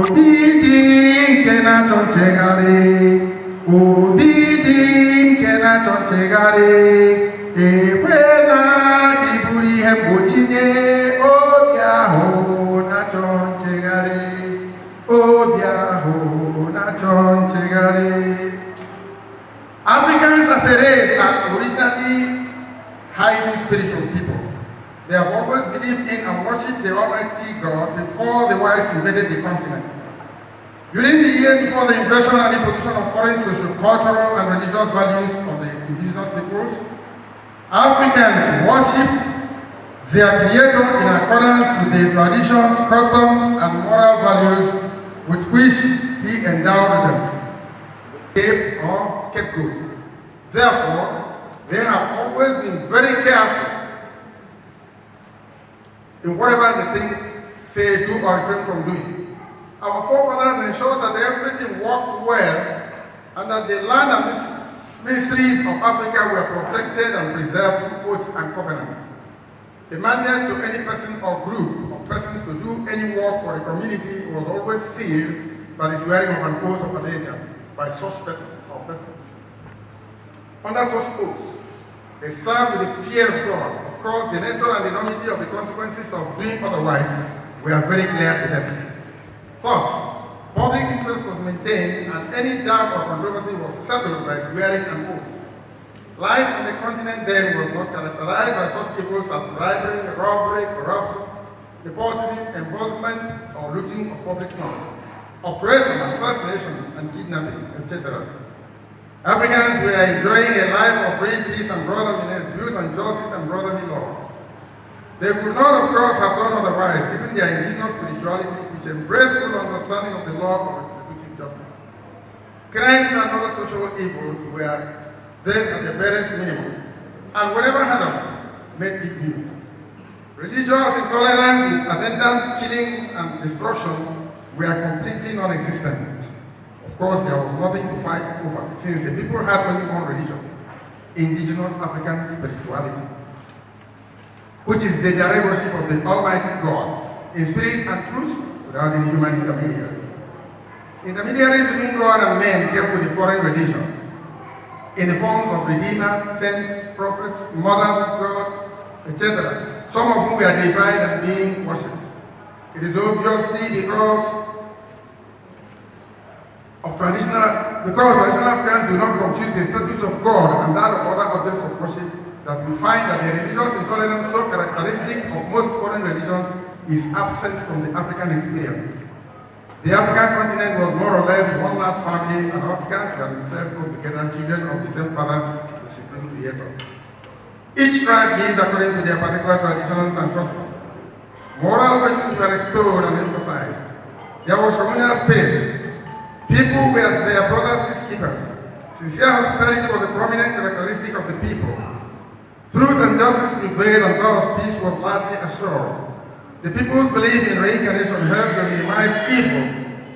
Obidi kena chonchegare, obidi kena chonchegare, ekwena kiburi hembochine, obiaho na chonchegare, obiaho na chonchegare. Africans as a race are originally highly spiritual people. They have always believed in and worshipped the Almighty God before the whites invaded the continent. During the years before the invasion and imposition of foreign social, cultural, and religious values of the indigenous peoples, Africans worshipped their Creator in accordance with the traditions, customs, and moral values with which He endowed them, scape or scapegoat. Therefore, they have always been very careful in whatever they think, say, do, or refrain from doing. Our forefathers ensured that everything worked well and that the land and mysteries of Africa were protected and preserved through oaths and covenants. The mandate to any person or group of persons to do any work for a community was always sealed by the swearing of an oath of allegiance by such person or persons. Under such oaths, they served with the fear of God. Of course, the nature and enormity of the consequences of doing otherwise were very clear to them. Thus, public interest was maintained and any doubt or controversy was settled by swearing an oath. Life on the continent then was not characterized by such evils as bribery, robbery, corruption, nepotism, embezzlement, or looting of public funds, oppression, assassination, and kidnapping, etc. Africans were enjoying a life of real peace and brotherliness built on justice and brotherly law. They could not, of course, have done otherwise, given their indigenous spirituality, which embraced full understanding of the law of retributive justice. Crimes and other social evils were then at the barest minimum, and whenever heard of, made big news. Religious intolerance with attendant killings and destruction were completely non-existent. Of course, there was nothing to fight over, since the people had only one religion, indigenous African spirituality, which is the direct worship of the Almighty God, in spirit and truth, without any human intermediaries. Intermediaries between God and men came with the foreign religions, in the forms of redeemers, saints, prophets, mothers of God, etc., some of whom were deified and being worshipped. It is obviously because traditional Africans do not confuse the status of God and that of other objects of worship, that we find that the religious intolerance so characteristic of most foreign religions is absent from the African experience. The African continent was more or less one large family, and Africans were themselves put together children of the same father, the Supreme Creator. Each tribe lived according to their particular traditions and customs. Moral virtues were restored and emphasized. There was communal spirit. People were their brothers' keepers. Sincere hospitality was a prominent characteristic of the people. Truth and justice prevailed, and thus peace was largely assured. The people's belief in reincarnation helped to minimize evil,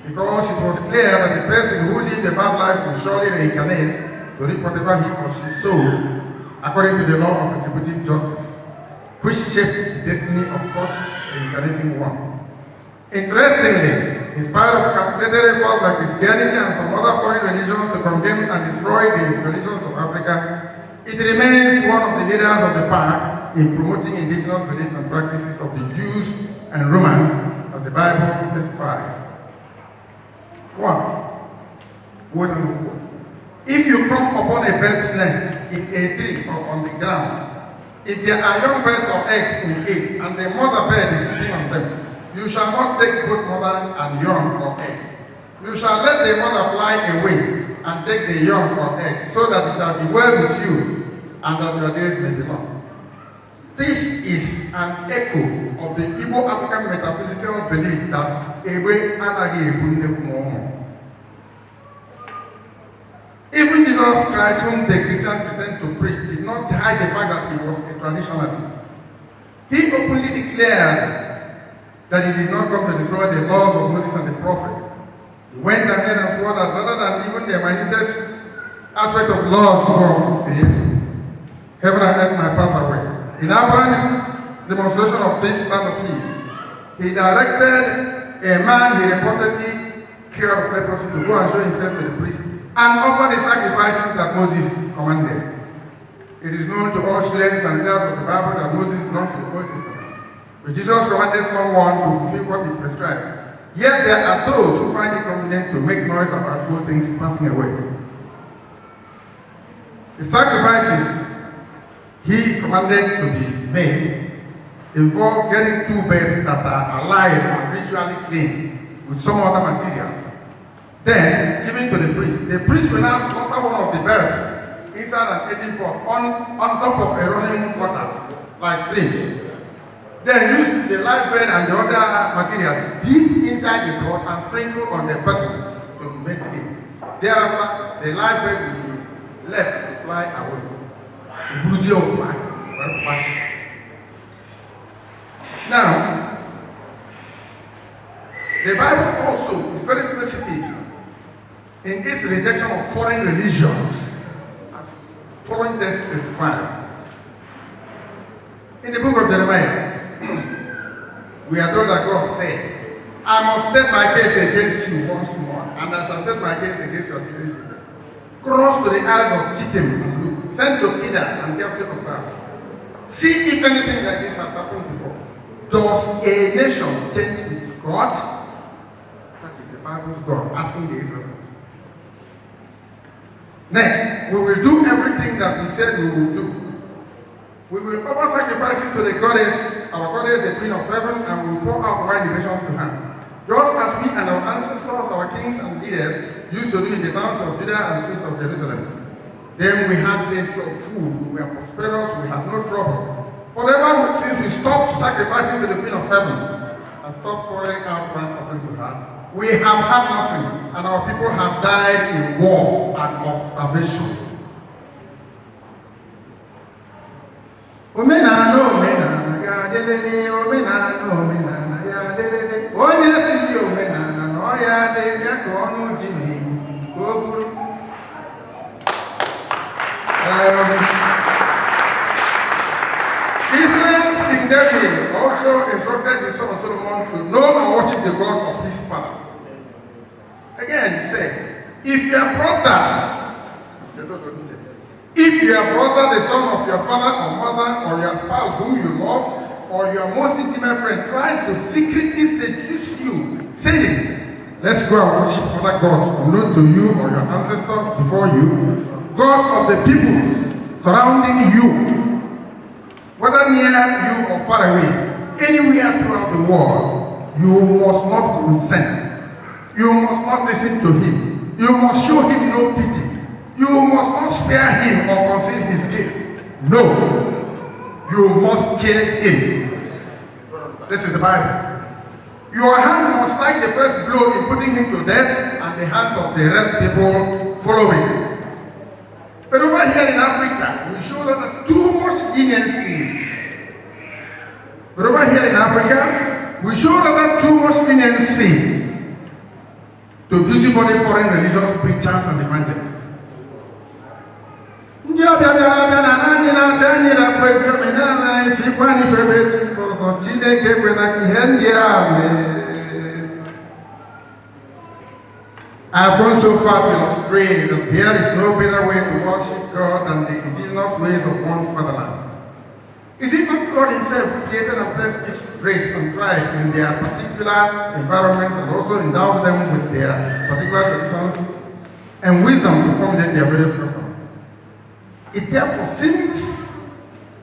because it was clear that the person who lived a bad life would surely reincarnate to reap whatever he or she sowed, according to the law of retributive justice, which shapes the destiny of such reincarnating one. Interestingly, in spite of calculated efforts by Christianity and some other foreign religions to condemn and destroy the traditions of Africa, it remains one of the leaders of the pack in promoting indigenous beliefs and practices of the Jews and Romans, as the Bible testifies. 1. Quote unquote. If you come upon a bird's nest in a tree or on the ground, if there are young birds or eggs in it, and the mother bird is sitting on them, you shall not take both mother and young or eggs. You shall let the mother fly away and take the young or eggs, so that it shall be well with you, and that your days may be long. This is an echo of the Igbo African metaphysical belief that even Jesus Christ, whom the Christians pretend to preach, did not hide the fact that he was a traditionalist. He openly declared that he did not come to destroy the laws of Moses and the prophets. He went ahead and swore that rather than even the minutest aspect of laws to go fulfilled, heaven and earth might pass away. In apparent demonstration of this stand of peace, he directed a man he reportedly cured of leprosy to go and show himself to the priest and offer the sacrifices that Moses commanded. It is known to all students and readers of the Bible that Moses belongs to the Old Testament. But Jesus commanded someone to fulfill what he prescribed. Yet there are those who find it convenient to make noise about good things passing away. The sacrifices he commanded to be made involve getting two birds that are alive and ritually clean with some other materials. Then given to the priest. The priest will now slaughter one of the birds inside an eating pot on top of a running water, like stream. Then use the live bird and the other materials deep inside the blood and sprinkle on the person to make it. Thereafter, the live bird will be left to fly away. Now, the Bible also is very specific in its rejection of foreign religions, as following text testify. In the book of Jeremiah, we are told that God said, I must set my case against you once more, and I shall set my case against your children. Cross to the isles of Kittim and look, send to Kedar and carefully observe. See if anything like this has happened before. Does a nation change its God? That is the Bible's God asking the Israelites. Next, we will do everything that we said we will do. We will offer sacrifices to the goddess, our goddess, the Queen of Heaven, and we will pour out wine libations to her. Just as we and our ancestors, our kings and leaders, used to do in the towns of Judah and streets of Jerusalem. Then we had plenty of food, we were prosperous, we had no trouble. However, since we stopped sacrificing to the Queen of Heaven and stopped pouring out wine offerings to her, we have had nothing, and our people have died in war and of starvation. Israel's King David also instructed his son Solomon to know and worship the God of his father. Again, he said, if your brother, the son of your father or mother, or your spouse whom you love, or your most intimate friend tries to secretly seduce you, saying, let's go and worship other gods unknown to you or your ancestors before you, gods of the peoples surrounding you, whether near you or far away, anywhere throughout the world, you must not consent. You must not listen to him. You must show him no pity. You must not spare him or conceal his guilt. No, you must kill him. This is the Bible. Your hand must strike the first blow in putting him to death, and the hands of the rest people following. But over here in Africa, we show that too much leniency. But over here in Africa, we show that too much leniency to busybody foreign religious preachers and evangelists. I've gone so far to illustrate that there is no better way to worship God than the indigenous ways of one's fatherland. Is it not God himself who created and blessed each race and tribe in their particular environments and also endowed them with their particular traditions and wisdom to formulate their various customs? It therefore seems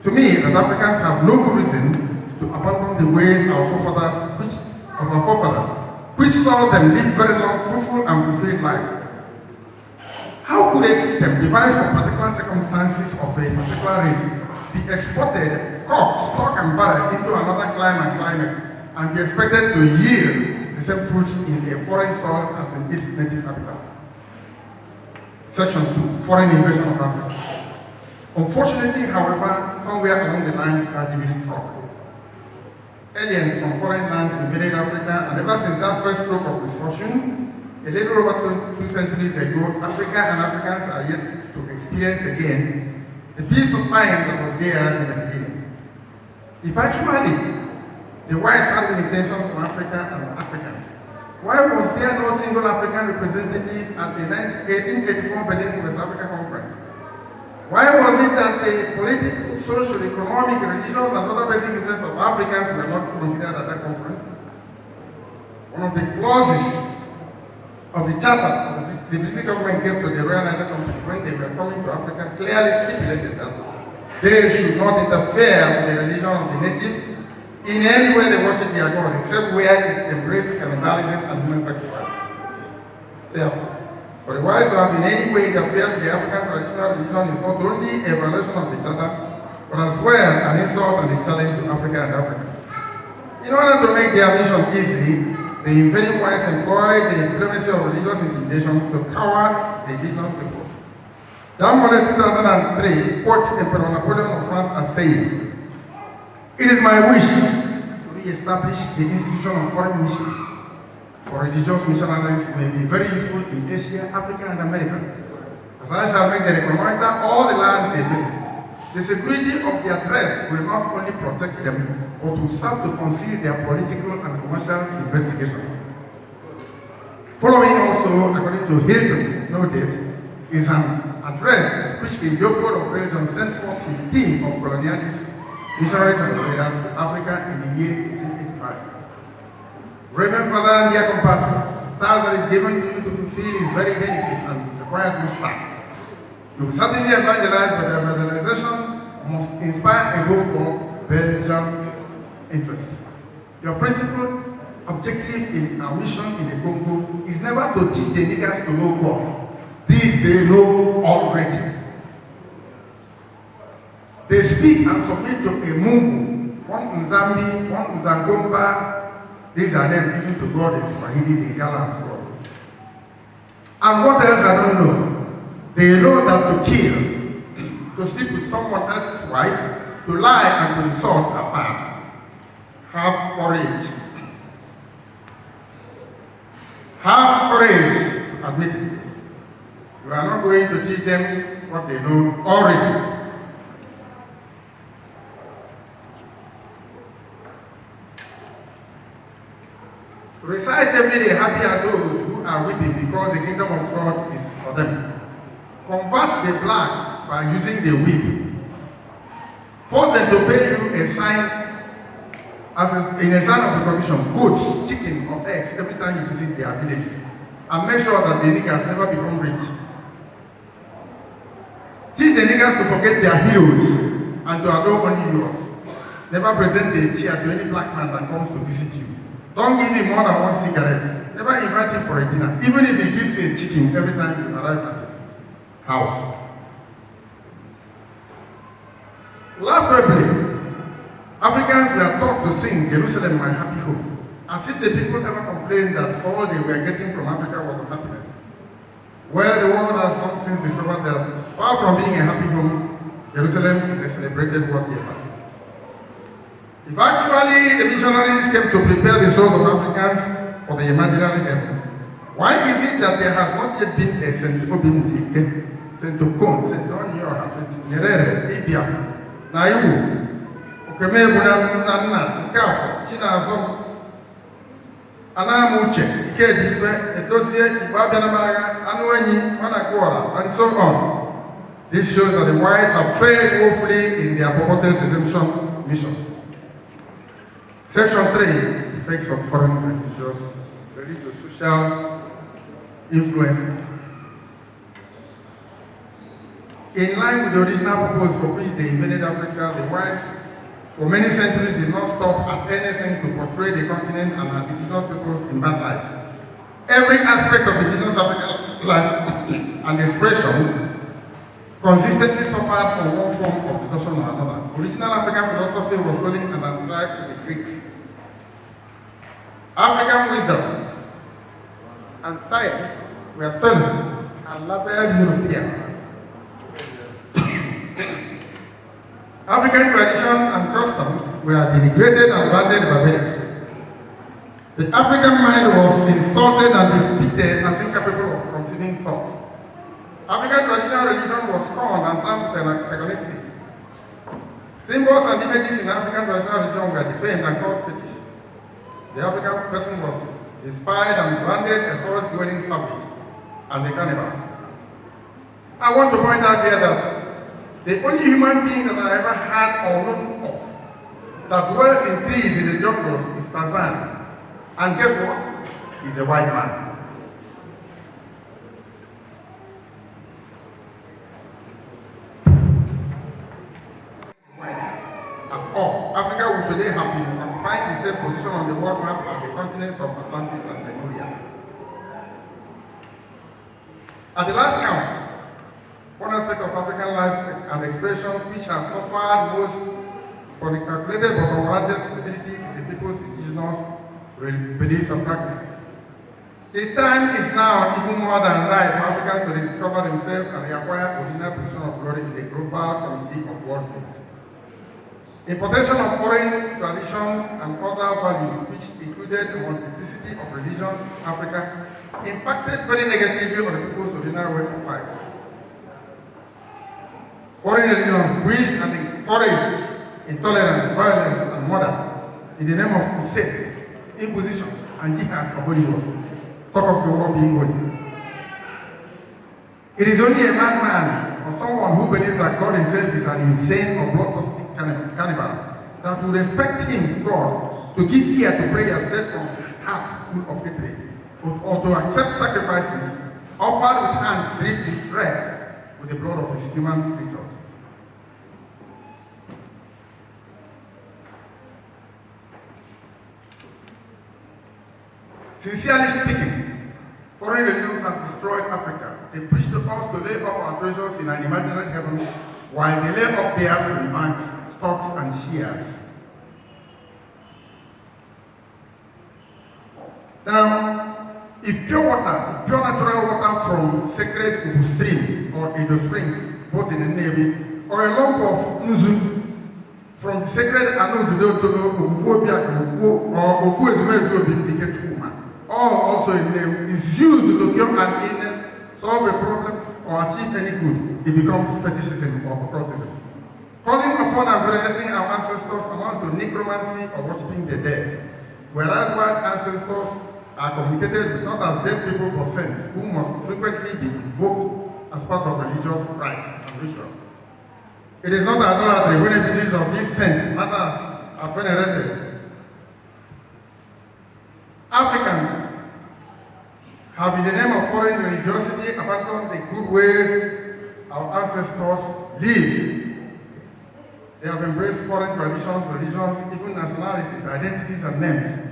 to me that Africans have no good reason to abandon the ways of our forefathers, which saw them live very long, fruitful and fulfilled lives. How could a system devised for particular circumstances of a particular race be exported, caught, stock and barrel into another climate and be expected to yield the same fruits in a foreign soil as in its native habitat? Section 2, Foreign Invasion of Africa. Unfortunately, however, somewhere along the line, tragedy struck. Aliens from foreign lands invaded Africa, and ever since that first stroke of misfortune, a little over 2 centuries ago, Africa and Africans are yet to experience again the peace of mind that was theirs in the beginning. If actually The whites had limitations from Africa and Africans. Why was there no single African representative at the 1884 Berlin West Africa Conference? Why was it that the political, social, economic, religious, and other basic interests of Africans were not considered at that conference? One of the clauses of the charter of the British government gave to the Royal United Company when they were coming to Africa clearly stipulated that they should not interfere with the religion of the natives in any way they worship their God, except where it embraced cannibalism and human sacrifice. Therefore, for the whites to have in any way interfered with the African traditional religion is not only a violation of the charter, but as well an insult and a challenge to Africa and Africans. In order to make their mission easy, the invading whites employed the diplomacy of religious intimidation to cower the indigenous peoples. That model 2003 quotes Emperor Napoleon of France as saying, "It is my wish to re-establish the institution of foreign missions for religious missionaries may be very useful in Asia, Africa, and America, as I shall make the reconnoiter all the lands they visit. The security of their dress will not only protect them, but will serve to conceal their political and commercial investigations." Following also, according to Hilton, no date, is an address which King Leopold of Belgium sent forth his team of colonialists, missionaries and traders to Africa in the year 1885. Reverend Father and dear compatriots, the task that is given to you to fulfill is very delicate and requires much tact. You will certainly evangelize, but the evangelization must inspire above all Belgian interests. Your principal objective in our mission in the Congo is never to teach the niggers to know God. This they know already. They speak and submit to a Mungu, one Nzambi, one Nzangomba. These are names given to God in Swahili, Lingala, and so on. And what else I don't know? They know that to kill, to sleep with someone else's wife, to lie and to insult are bad. Have courage. Have courage to admit it. You are not going to teach them what they know already. Recite every day, happy are those who are weeping because the kingdom of God is for them. Convert the blacks by using the whip. Force them to pay you a sign in a sign of recognition, goods, chicken or eggs every time you visit their villages. And make sure that the niggers never become rich. Teach the niggers to forget their heroes and to adore only yours. Never present the chair to any black man that comes to visit you. Don't give him more than one cigarette. Never invite him for a dinner, even if he gives you a chicken every time you arrive at his house. Laughably, Africans were taught to sing Jerusalem, my happy home, as if the people ever complained that all they were getting from Africa was unhappiness. Well, the world has long since discovered that far from being a happy home, Jerusalem is a celebrated world here. If actually the missionaries came to prepare the souls of Africans for the imaginary heaven, why is it that there has not yet been a St. Obimutike, St. Okon, St. Onyoha, St. Nyerere, Ibia, Naiwu, Okemebu Nana, Nkafo, Chinazom, Anamuche, Ikedife, Edozie, Ibabianamaga, Anuenyi, Manakwara, and so on. This shows that the whites have failed woefully in their purported redemption mission. Section 3, effects of foreign religious, social influences. In line with the original purpose for which they invaded Africa, the whites for many centuries did not stop at anything to portray the continent and our indigenous peoples in bad light. Every aspect of indigenous African life and expression consistently suffered from one form of distortion or another. Original African philosophy was stolen and ascribed to the Greeks. African wisdom and science were stolen and labeled European. African tradition and customs were denigrated and branded barbaric. The African mind was insulted and depicted as incapable of conceiving thought. African traditional religion was scorned and termed paganistic. Symbols and images in African traditional religion were defamed and called fetish. the African person was inspired and branded a forest-dwelling savage and a cannibal. I want to point out here that the only human being that I ever had or known of that dwells in trees in the jungles is Tarzan. And guess what? He's a white man. At all, Africa would today have been occupying the same position on the world map as the continents of Atlantis and Lemuria. At the last count, one aspect of African life and expression which has suffered most from the calculated but unwarranted hostility is the people's indigenous beliefs and practices. The time is now even more than right for Africans to discover themselves and reacquire original position of glory in the global community of world peace. Importation of foreign traditions and other values, which included a multiplicity of religions in Africa, impacted very negatively on the people's original way of life. Foreign religions preached and encouraged intolerance, violence, and murder in the name of crusades, impositions, and jihad for holy wars. Talk of your war being holy. It is only a madman or someone who believes that God himself is an insane or bloodthirsty cannibal that will respect him, God, to give ear to prayers set from hearts full of hatred, or to accept sacrifices offered with hands dripped in red with the blood of his human creatures. Sincerely speaking, foreign religions have destroyed Africa. They preach to us to lay up our treasures in an imaginary heaven while they lay up theirs in banks, stocks, and shares. Now, if pure water, pure natural water from sacred Ubu stream or Edo spring, both in the Navy, or a lump of Nuzu from the sacred Anu Dudo Togo, Ubu or Ubu Ezumezu in the Ketchuma, all also in the name, is used to cure an illness, solve a problem, or achieve any good. It becomes fetishism or occultism. Calling upon and venerating our ancestors amounts to necromancy or worshipping the dead, whereas while ancestors are communicated with not as dead people but saints, who must frequently be invoked as part of religious rites and rituals. It is not idolatry when effigies of these saints matters are venerated. Africans have, in the name of foreign religiosity, abandoned the good ways our ancestors lived. They have embraced foreign traditions, religions, even nationalities, identities, and names.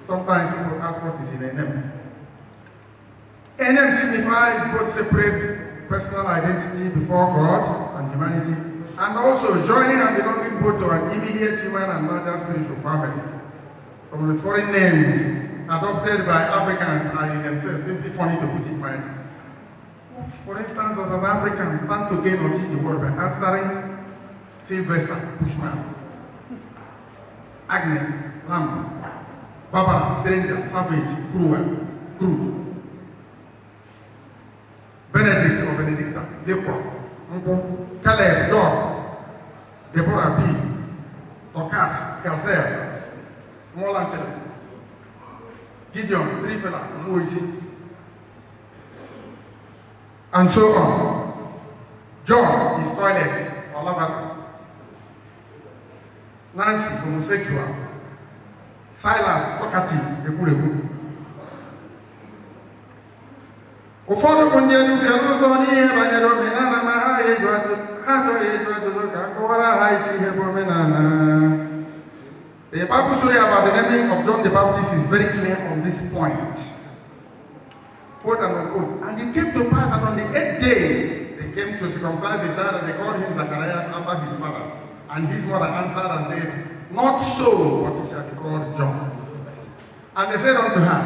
Sometimes people ask what is in a name. A name signifies both separate personal identity before God and humanity, and also joining and belonging both to an immediate human and larger spiritual family. Some of the foreign names adopted by Africans are in themselves simply funny to put it mildly. For instance, as an African, stand to gain or teach the world by answering Sylvester, Bushman, Agnes, Lamb, Barbara, Stranger, Savage, Cruel, Crude, Benedict or Benedicta, Lepo, Uncle, Caleb, Dog, Deborah, B, Tokas, Gazelle, Small Antelope, Gideon, Trifela, Moise, and so on. John is toilet or lavatory. Nancy, homosexual. Silas, talkative, ekwuregwu. Ụfọdụ ndị enufe n'ụzọ n'ihe banyere omenala ma ha achọghị eju ajụjụ ka akọwara ha isi ihe bụ omenala. The Bible story about the naming of John the Baptist is very clear on this point. Quote and unquote. And it came to pass that on the 8th day, they came to circumcise the child and they called him Zacharias after his mother. And his mother answered and said, not so, but he shall be called John. And they said unto her,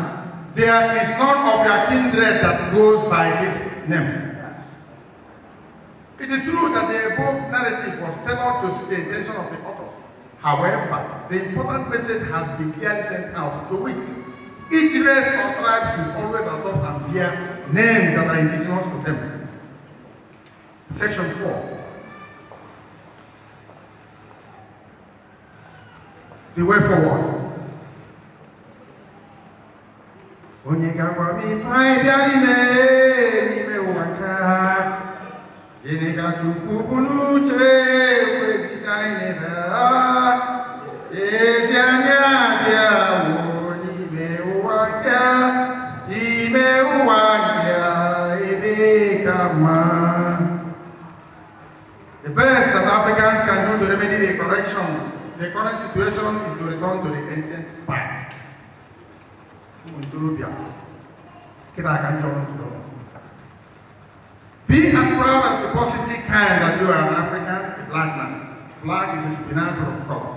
there is none of your kindred that goes by this name. It is true that the above narrative was tailored to suit the intention of the authors. However, the important message has been clearly sent out to wit. Each race or tribe should always adopt and bear names that are indigenous to them. Section 4. The way forward. Onye gakwa mi fai biari me ni me waka. Ine ga chukwu bunuche wezita ineba. Eze-Ana bia wo ni me waka. Ime waka ebe kama. The best that Africans can do to remedy the current situation is to return to the ancient past. Be as proud as you possibly can that you are an African, a black man. Black is a supernatural of color.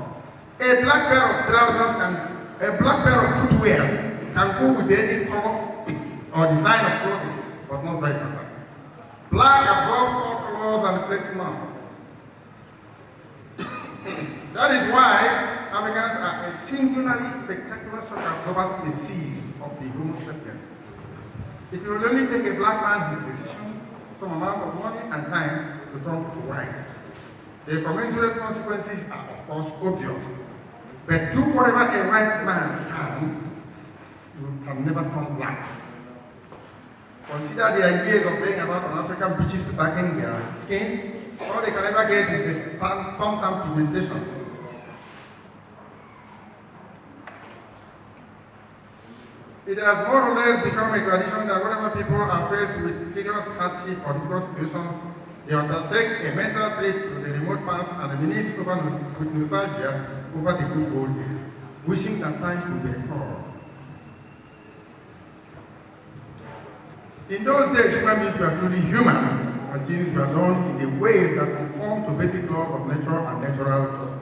A black pair of trousers a black pair of footwear can go with any color or design of clothing, but not vice versa. Black absorbs all colors and reflects none. That is why Africans are a singularly spectacular shock absorbers in the seas of the Homo sapiens. It will only take a black man his decision, some amount of money and time to turn to white. The commensurate consequences are of course obvious. But do whatever a white man can, you can never turn black. Consider the ideas of playing about on African beaches to darken their skins. All they can ever get is some pigmentation. It has more or less become a tradition that whenever people are faced with serious hardship or difficult situations, they undertake a mental trip to the remote past and reminisce with nostalgia over the good old days, wishing that times could be recalled. In those days, human beings were truly human, and things were done in the ways that conform to basic laws of nature and natural justice.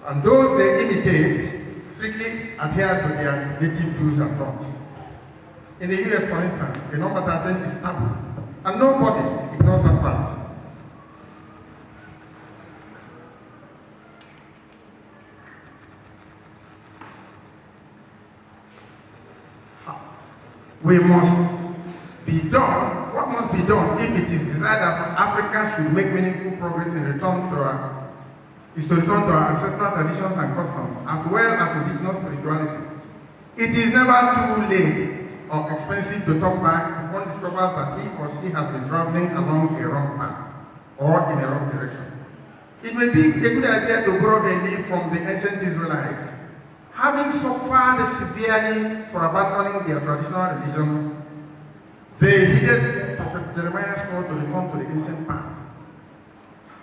And those they imitate strictly adhere to their native do's and don'ts. In the US, for instance, the number 13 is taboo, and nobody ignores that fact. We must be done, what must be done if it is desired that Africa should make meaningful progress in return to our ancestral traditions and customs, as well as indigenous spirituality. It is never too late or expensive to turn back if one discovers that he or she has been traveling along a wrong path or in a wrong direction. It may be a good idea to borrow a leaf from the ancient Israelites. Having suffered severely for abandoning their traditional religion, they heeded Prophet Jeremiah's call to return to the ancient path.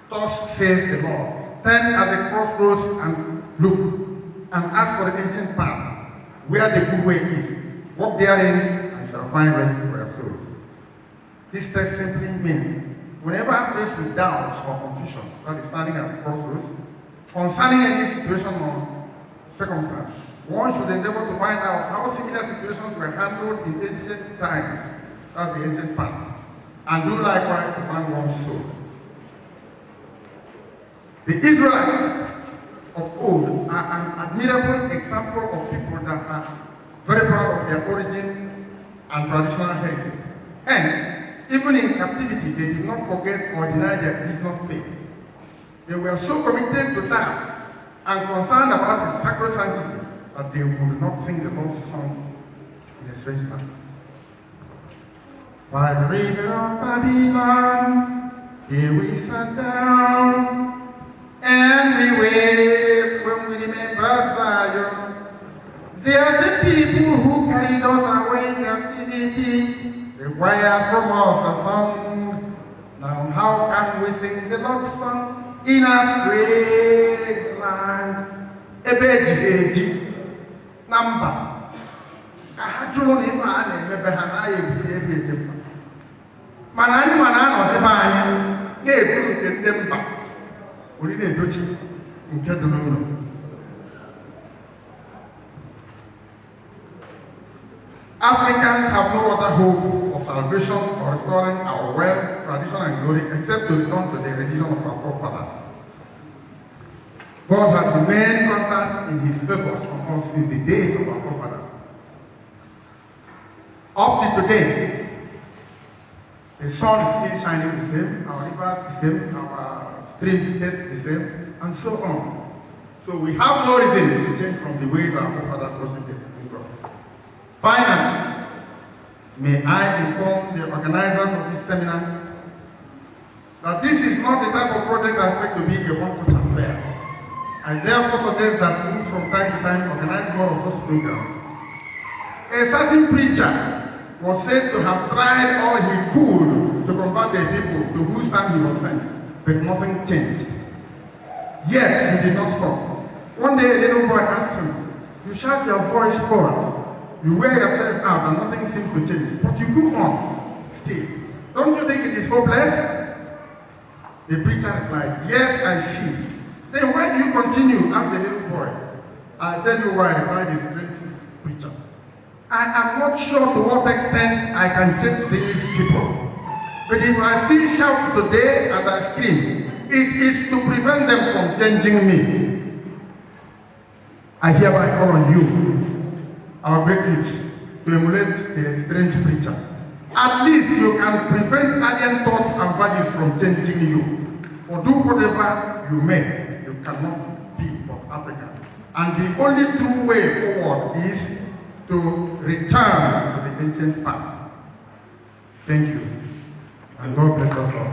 Thus says the Lord, stand at the crossroads and look, and ask for the ancient path, where the good way is. Walk therein, and shall find rest for your souls. This text simply means, whenever faced with doubts or confusion, that is standing at the crossroads, concerning any situation or circumstance, one should endeavor to find out how similar situations were handled in ancient times, that's the ancient path, and do likewise to find one's soul. The Israelites of old are an admirable example of people that are very proud of their origin and traditional heritage. Hence, even in captivity, they did not forget or deny their indigenous faith. They were so committed to that and concerned about its sacred sanctity that they would not sing the Lord's song in a strange land. By the river of Babylon, here we sat down, and we wept when we remembered Zion. They are the people who carried us away in captivity, required from us a song. Now how can we sing the Lord's song in a strange land? Ebeji number. Ahajulu ni maane mebehana yebi ebeji. Manani manano zibani nebu kendemba. Uri ne dochi nkedununo. Africans have no other hope for salvation or restoring our wealth, tradition, and glory except to return to the religion of our forefathers. God has remained constant in his favors on us since the days of our forefathers. Up to today, the sun is still shining the same, our rivers the same, our streams taste the same, and so on. So we have no reason to change from the ways our forefathers worshiped God. Finally, may I inform the organizers of this seminar that this is not the type of project I expect to be a one-coach affair. I therefore suggest that we from time to time organize more of those programs. A certain preacher was said to have tried all he could to convert the people to whose time he was sent, but nothing changed. Yet he did not stop. One day a little boy asked him, "You shout your voice hoarse, you wear yourself out and nothing seems to change, but you go on still. Don't you think it is hopeless?" The preacher replied, "Yes, I see. Then why do you continue?" asked the little boy. "I'll tell you why," replied the strange preacher. "I am not sure to what extent I can change these people. But if I still shout today and I scream, it is to prevent them from changing me. I hereby call on you, our great youth, to emulate the strange preacher. At least you can prevent alien thoughts and values from changing you. For do whatever you may, you cannot be of Africa. And the only true way forward is to return to the ancient path." Thank you. And God bless us all.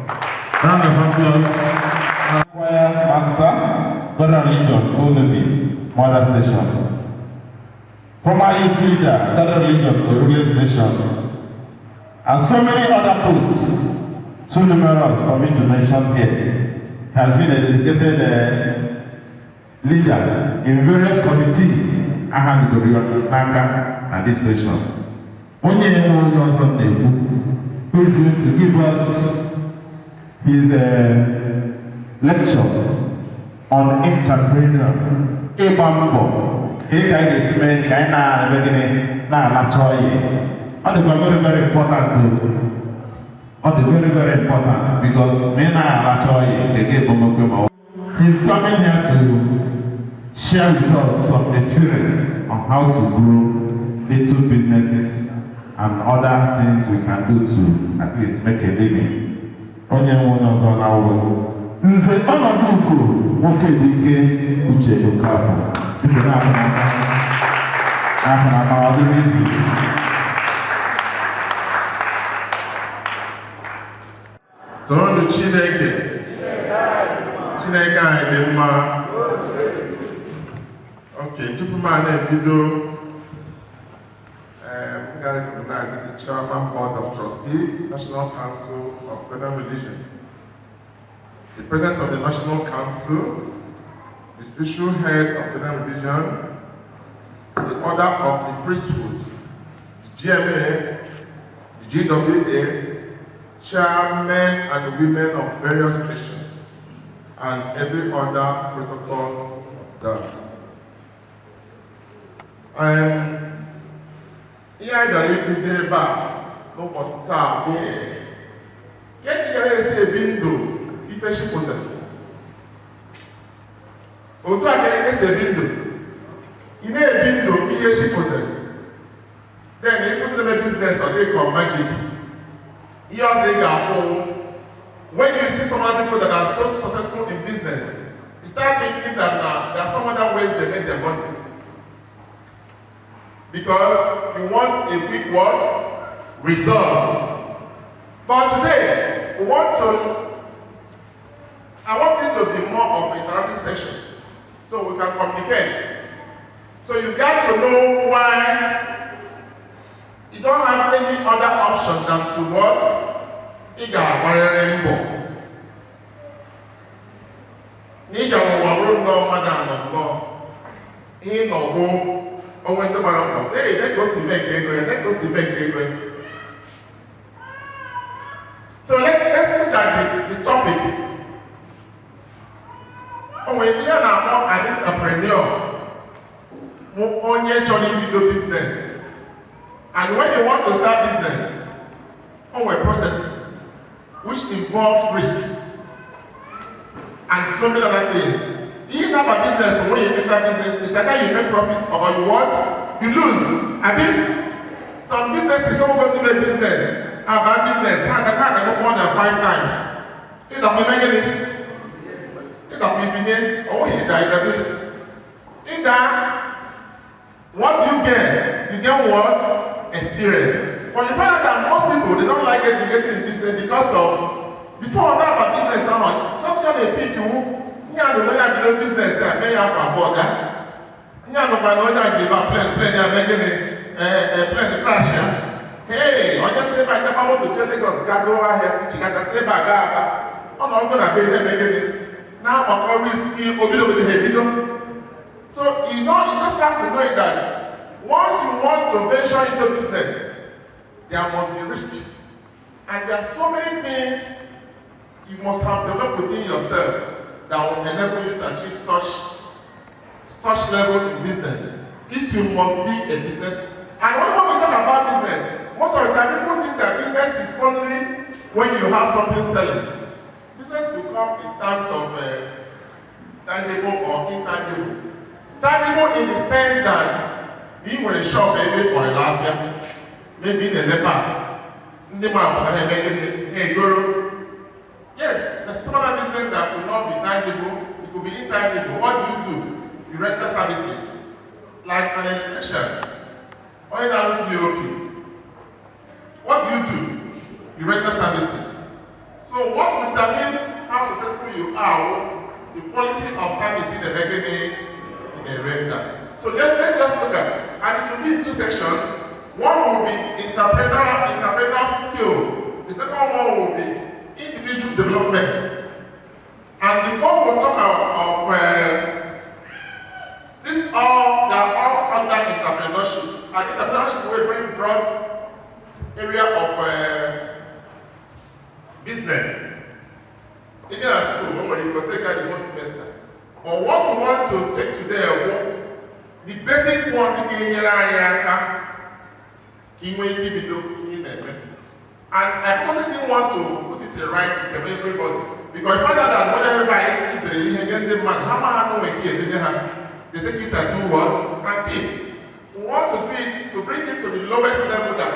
Round of applause. Choir Master, Godian Legion, Olubi, Mother Station. Former youth leader, Godian Legion, Olubi Station. And so many other posts, too numerous for me to mention here. Has been a dedicated leader in various committees and Godian Naka at this station. Onye also who is going to give us his lecture on entrepreneur. Ebambo, Eka China, beginning na Lachoye. And very important too. Very important because men are actually he's coming here to share with us some experience on how to grow little businesses and other things we can do to at least make a living. Onye one also on our nze ọnọdụ nwoke dị ike uche Okafor. People na easy. So the Chineke anyị dị mma. Okay, tupu m na-ebido, we gotta recognize the Chairman Board of Trustees, National Council of Godian Religion, the President of the National Council, the Spiritual Head of Godian Religion, the Order of the Priesthood, the GMA, the GWA, chairmen and women of various nations, and every other protocol observed. Ihe anyị gara ekuzi ebe a n'ụbọchị taa bụ ihe anyị gara esi ebi ndụ ife chipụta. Otu a ka esi ebi ndụ, ị na-ebi ndụ ihe chipụta. Then ịfụtara eme business ọ dị ka magic. When you see some other people that are so successful in business, you start thinking that there are some other ways they make their money. Because you want a quick what? Result. But today, I want it to be more of an interactive section so we can communicate. So you got to know why you don't have any other option than to what? Iga warere mbo. Niga wawaru no madam no. He no go. O went to Baron say, let go see make let go see make. So let's look at the topic. Oh, when you are more an entrepreneur, on your journey with the business. And when you want to start business, our processes, which involve risk and so many other things. You have a business, when you enter business, it's either you make profit or you what? You lose. I mean, some businesses don't go to make business, a bad business, I go more than 5 times. You don't make any. You don't make any. Oh, he died. In that, what do you get? You get what? Experience. But you find out that most people, they don't like education in business because of, before now about business, just when they pick you, you know the business that may have a border. You know that you have plan, they're making a plan to crash. Hey, I just say by the power to tell Lagos, go ahead, she got to say by God. I'm not going to be there making it. Now, I'm risky, over the head, you know. So, you just have to know that once you want to venture into business, there must be risk. And there are so many things you must have developed within yourself that will enable you to achieve such level in business. If you must be a business. And when we talk about business, most of the time people think that business is only when you have something selling. Business will come in terms of tangible or intangible. Tangible in the sense that being with a shop maybe or a lafia, maybe in a lepers, in the market, hey, guru. Yes, there's some other business that will not be tangible, it could be intangible. What do? You render services, like an electrician, or in a POP. What do? You render services. So what will determine how successful you are, the quality of service in the beginning, in a render. So let's just look at, and it will be in two sections. One will be entrepreneurial skill. The second one will be individual development. And before we talk of they are all under entrepreneurship. And entrepreneurship is a very broad area of business. Even at school, nobody will take out the most semester. But what we want to take today, the basic one and I personally didn't want to put it in writing to everybody. Because I found out that whenever I eat the man, they take it and do what? And keep. We want to do it to bring it to the lowest level that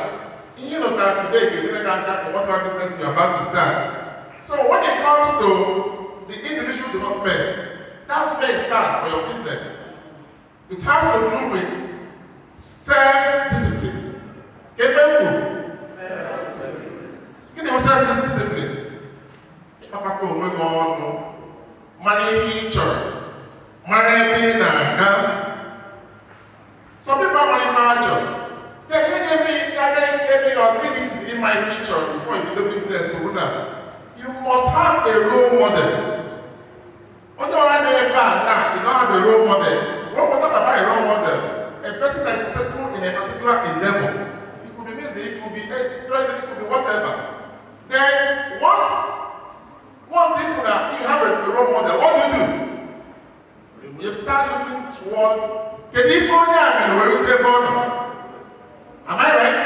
you know that today you didn't have whatever business you're about to start. So when it comes to the individual development, that's where it starts for your business. It has to do with self-discipline. Self-discipline. Some people are manufacturing. Then they gave me or 3 things in my picture before you do business. You must have a role model. When you don't have a role model. When we talk about a role model, a person that is successful in a particular endeavor, it could be music, it could be strength, it could be whatever. Then once if you have a role model, what do? You start looking towards California and where you am I right?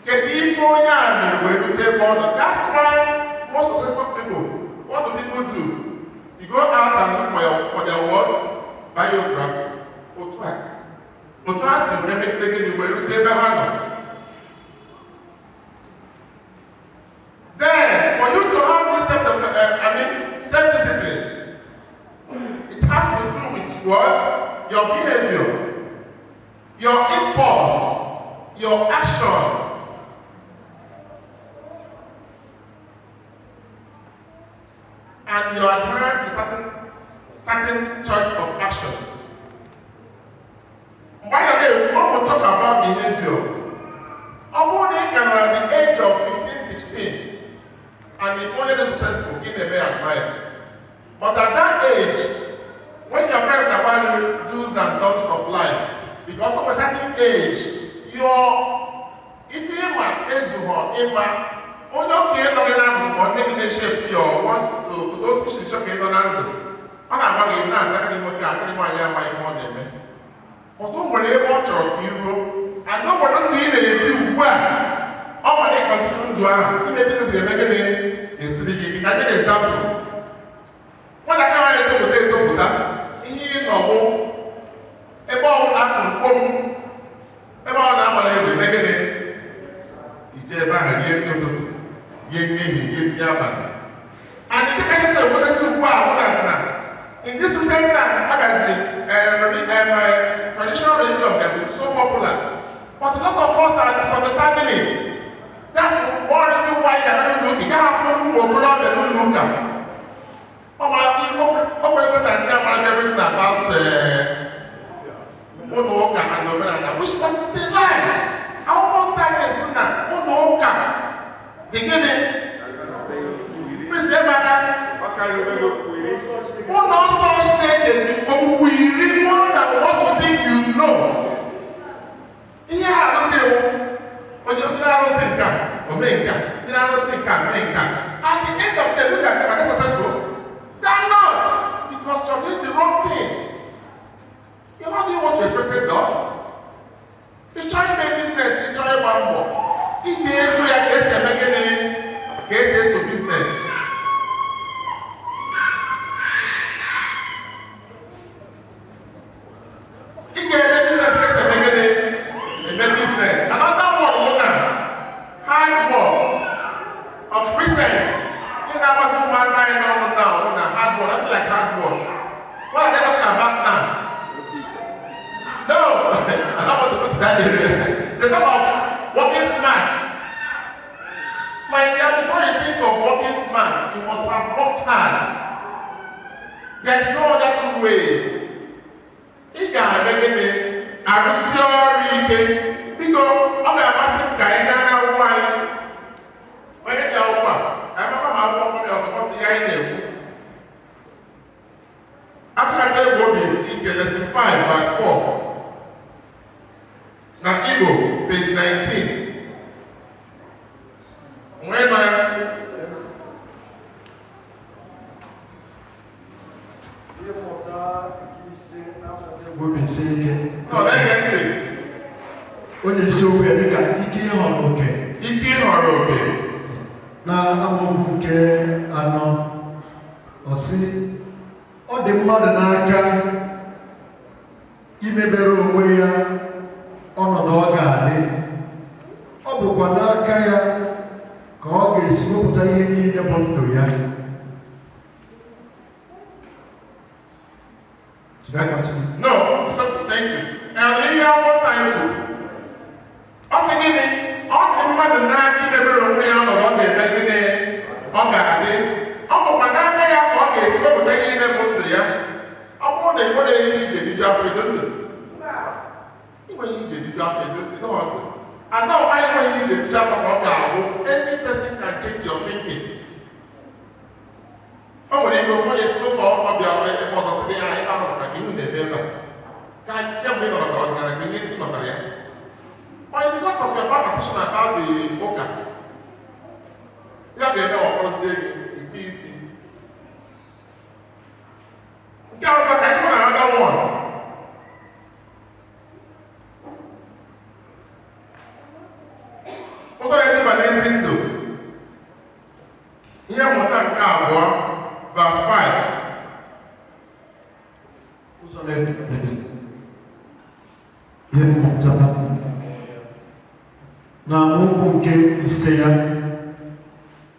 California and where you that's why most successful people, what do people do? You go out and look for their words, biography, but ask them to make it where you then, for you to have this self-discipline, it has to do with what? Your behavior, your impulse, your action. And your adherence to certain choice of actions. By the way, when we talk about behavior, at the age of 15, 16, and if only the successful in the may admire. But at that age, when your parents are valuing do's and don'ts of life, because of a certain age, if you are only okay or making a shape your wants to those issues okay on and I'm going to second what you are telling my money. But who were able to hero and no one did well. All my continue to have in the business you're making is speaking. I take an example. When I can't do potato butter, he know about home, about our negative. He did about a year to and the case of what is in this same time, understanding it. That's one reason why you are not looking. You have to look at everything about which one is the lie? I almost started saying that they give it. Please let me more than what you think you know. Yeah, I don't say, but you don't think that, or make that. You don't think that, make that. At the end of the day, look at them, are they successful? They're not, because you're doing the wrong thing. You're not doing what you expected of. You try to make business, you try to bamboo. It is to your case, they're making it, cases to business. The talk of working smart. My dear, before you think of working smart, you must have worked hard. There is no other two ways. It can make me a story because I'm a massive guy now. Why? When you tell me, I remember my work when I was about to get in there. After I tell you, lesson 5, verse 4. Now, Igbo, page 19. When I no, let me get when you see where you can Iki Horoke. Now, I'm okay, I know. Or see, all the mother Naka, you may be aware. Ọnọdụ ọ ga-adị, ọ bụkwa n'aka ya ka ọ ga-esi wepụta ihe niile bụ ndụ ya. No, thank you. And ihe ọgbọsa ya kwuru, ọ sị gịnị, ọ dị mmadụ n'aka idebere onwe ya ọnọdụ ọ ga-eme gịnị ọ ga-adị. Ọ bụkwa n'aka ya ka ọ ga-esi wepụta ihe niile bụ ndụ ya. Ọ bụrụ na ị nwere ihe ije diju afọ edo ndụ. When you do job, you don't want to. And now, when you do job, any person can change your thinking. Oh, when you go for the school of your mother, say, I don't know, you never. Can you tell me about God? Can you not there? Why, because of your bad position about the poker, you have to know what it's easy. Girls are kind of another one. Ihe mmụta nke abụọ, verse 5. Ihe mmụta na amaokwu nke ise ya,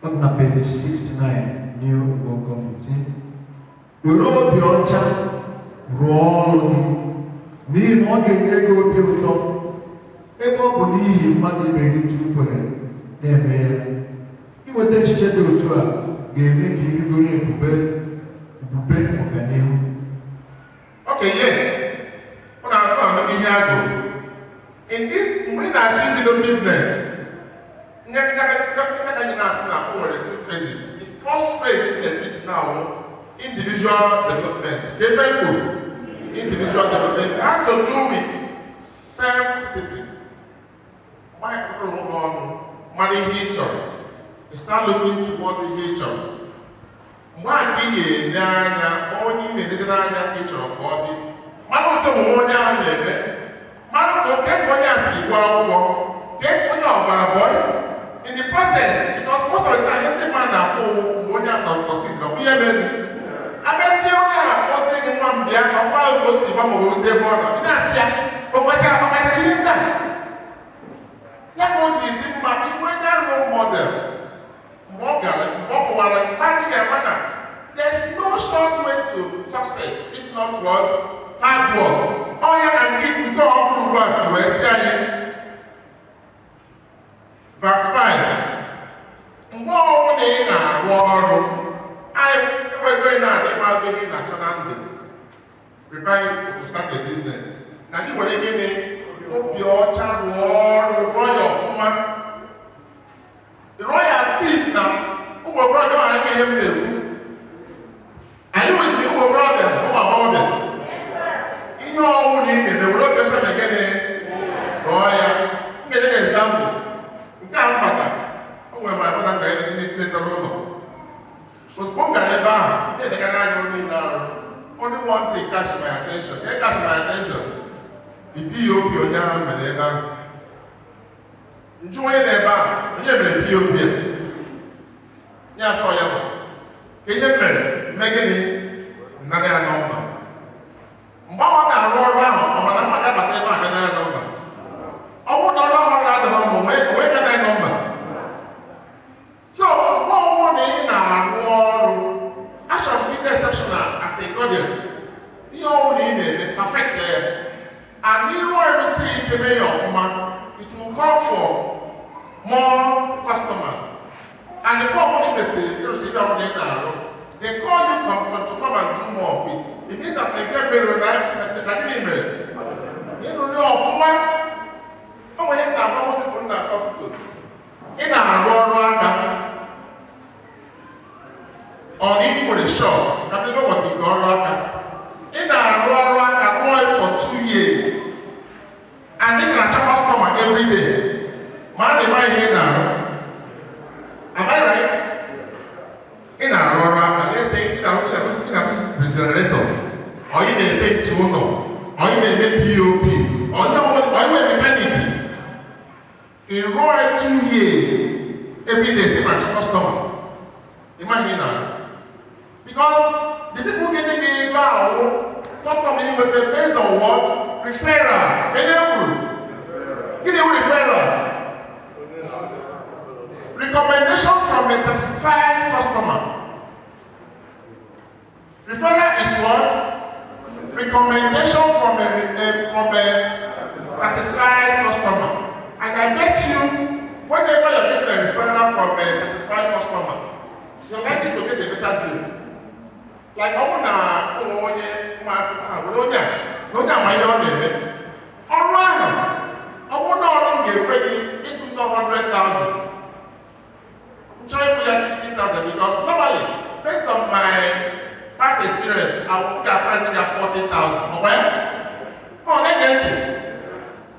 ọ dị na page 69 New Igbo Community. Were obi ọcha rụọ ọrụ gị, n'ihi na ọ ga-enye gị obi ụtọ ebe ọ bụ n'ihi mmadụ ibe gị ka ị kwere na-eme ya. Inweta echiche dị otu a ga-eme ka irigoro ebube ọganihu. Okay, yes. In this, mgbe ị na-achọ ibido business, two phases. The first phase in the treat now, individual development. Individual development has to do with self-discipline. Money nature. You start looking towards the nature. Onye na-edede n'anya nature of body. Mmadụ ụtọ onye ahụ na-eme. Mmadụ ka oke onye a si gwara ụgwọ. Get onye ọbara boy. In the process, because most of the time, ndị mmadụ na-afụ onye a succeed na ihe mere. Abịazie onye a akpọzi gị nwa mbịa ka ọkwa oge o si gba ma ọ bụ ebe ọ nọ. Ị na-asị ya, ọkpachara ihe ndị a. Ya ka o ji dị mma inweta role model. There's no short way to success if not what? Hard work. All you can give to God who was where say Verse 5. Mgbe ọbụla ị na-arụ ọrụ, anyị enweghị na-adị adịghị na Chonandị, preparing to start a business. Na gị nwere gịnị? Obi ọcha rụọ ọrụ, rụọ ya ọfụma. Rụọ ya sit na ụmụ okorobịa ghara ime ihe m na-ekwu. Anyị nwere ụmụ okorobịa, ụmụ agbọghọbịa. Ihe ọnwụ na ị na-eme, were obi ọcha na gịnị? Rụọ ya. M ga-enye gị example. Nke a mbata, o nwere ma ebe na nga ya ndị nletara ụlọ. Ozugbo m gara ebe ahụ, ndị edegara anya ụlọ niile arụ. Only one thing catch my attention. Ihe catch my attention. The POP onye ahụ mere ebe ahụ. Nju onye na-ebe ahụ, onye mere POP a. Nye asọ ya bụ. Ka ihe mere, mme gịnị? Nnara ya nọmba. Mgbe ọ na-arụ ọrụ ahụ, ọ mana mmadụ abata ebe a gadara ya nọmba. Ọ bụrụ na ọrụ ọhụrụ adịghị ọmụ, onwe gadara ya nọmba. So, mgbe ọbụrụ na ị na-arụ ọrụ, achọrọ m ịdị exceptional as a Godian. Ihe ọbụrụ na ị na-eme, perfect ya. And ịrụ ọrụ si ike mee ya ọfụma, it will call for more customers. And the problem is the they call you to come and do more of it. It means that they get better than email. You know, of one. Oh, we have almost a talk to. In our run, or even with a shop, that they know what you got. In our run for 2 years. And they can charge customer every day. Man, they might hear now. Am I right? In our run, let's say in a generator, or in a big tunnel, or in a big POP, or in a mechanic. In raw 2 years, every day, same as customer. Imagine now. Because the people getting it now, customer with the based on what? Referral. Get a referral. Recommendation from a satisfied customer. Referral is what? Recommendation from a satisfied customer. And I bet you, whenever you're getting a referral from a satisfied customer, you're likely to get a better deal. Like, I want to it's 100,000. I'm trying to get 15,000 because normally, based on my past experience, I would get pricing at 40,000. Okay? Oh, negative.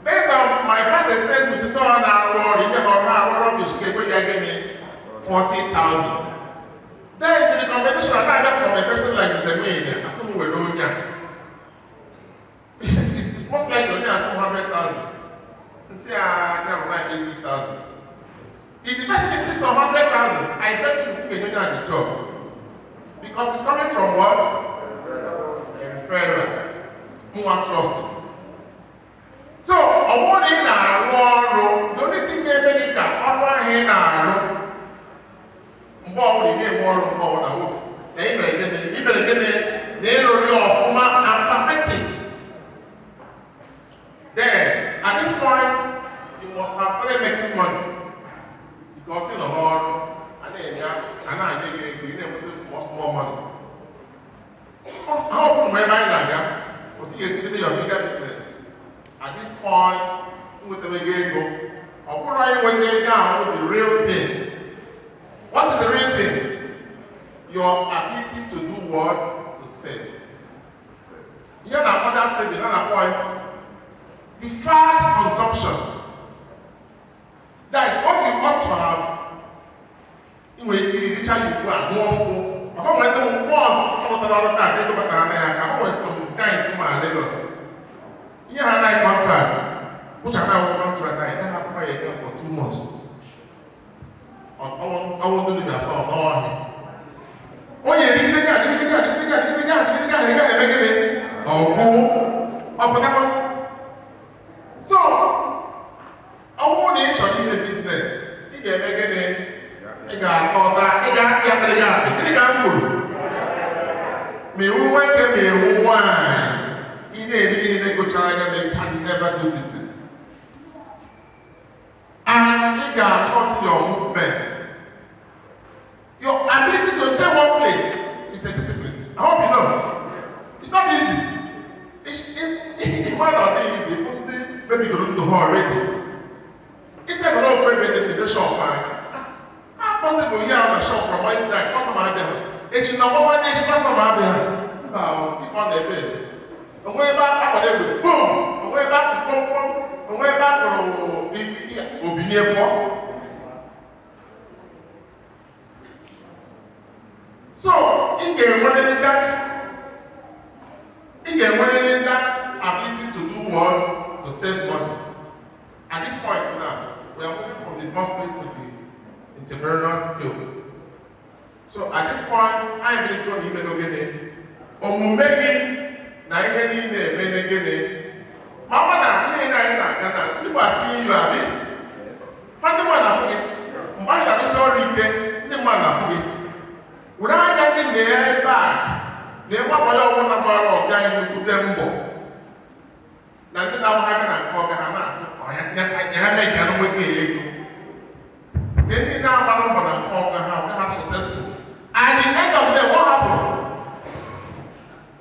Based on my past experience with the rubbish, they give me 40,000. Then the competition I got from a person like Eze-Ana, I assume we're doing it's most likely only at 200,000. You see, I got like 80,000. If the person insists on 100,000, I bet you can do the job. Because it's coming from what? A referral. Who wants trust? So, ọwọ́ ní na-arụ ọrụ, the only thing ga-eme ka ọrụ ahụ na-arụ mgbe ọbụla ị na-eme ọrụ mgbe ọbụla na ibere gịnị na ịrụrụ ọfụma and perfect it. Then, at this point, you must have started making money. Because ị nọ n'ọrụ, a na-enye gị ego, ị na-enweta small money. How often ebe anyị na-aga, otu ga-esi your bigger business. At this point, with the ego, the real thing. What is the real thing? Your ability to do what? To save. Here are other saving, another point. Deferred consumption. That is what you ought to have. In which you can go and go. I want to once, some guys in my Lagos. You have a nice contract, which I have a contract, I don't have to pay again for 2 months. I won't do that, so oh, yeah, so, I want to charge in the business. You get it. You got all that. You got me, who went to me, who wine. They can never do business. And he got maybe you don't do her already. Instead of not very the shop, possible here on the shop from morning to night, customer there. It's number one day, customer there. Now, keep on the bed. And way back, up there, boom, and way back, boom, boom, and way back will be near more. So, he can run that ability to do what? To save money. At this point now, we are moving from the first stage to the entrepreneurial skill. So at this point, I am really going to email again. Omumegi na ihe niile eme again. Mama na ihe na Ghana, people are seeing you abi. Ndị mmadụ na-afụ gị. Mgbe anyị na-arụsị ọrụ ike, ndị mmadụ na-afụ gị. Were anya gị na ebe a, na-enwekwa ya ọgwụ na gbara ọga anyị nkwute mbọ. Na ndị na-ahụha gị na nke ọga ha na-asị, ya ha mee ka anụ nwoke ya ego. Ndị na-agbara mbọ na nke ọga ha successful. At the end of the day, what happened?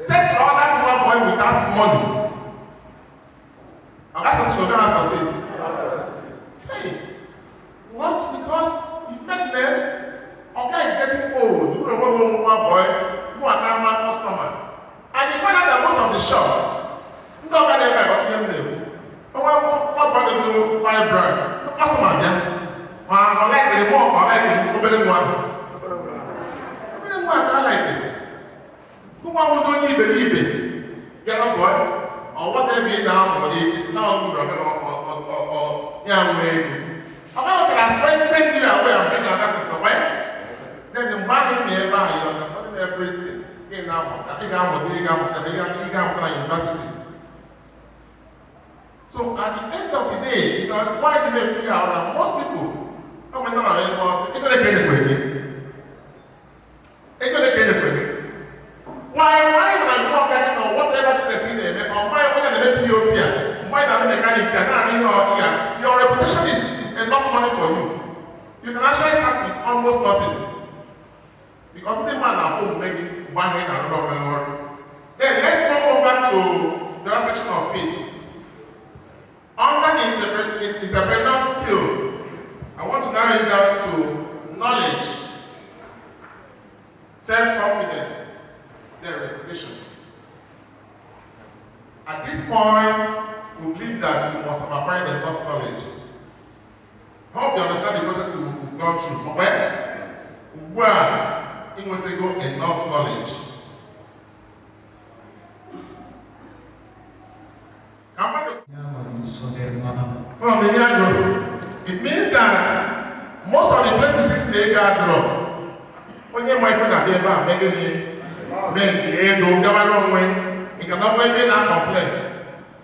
Set all that one boy without money. And that's what you're going to succeed. Hey, what? Because you met them, Oga is getting old. You don't know one boy who are normal customers. And you find out that most of the shops, you don't get anybody but them there. What brother do buy brands? The customer there. I like the remote, I like the better one. I like it. Who was only believe get on board, or what they mean now, or it is now good or young way. I'm not going to spend 10 years away and bring that Mr. White. Then the money nearby, you understand everything. Again, now, I think I'm going to university. So at the end of the day, why do they figure out that most people, I'm not going to get it. Why when I go getting or whatever thing is in there, or why when they make POP, why the mechanic your reputation is enough money for you. You can actually start with almost nothing. Because the man at home maybe one hand and another. Then let's go over to the other section of it. Under the entrepreneurial skill, I want to narrow it down to knowledge, self-confidence, then reputation. At this point, we believe that you must have acquired enough knowledge. Hope you understand the process we've gone through. Where you want to go enough knowledge. It means that most of the places they gather when you might not be able to you cannot make that complaint.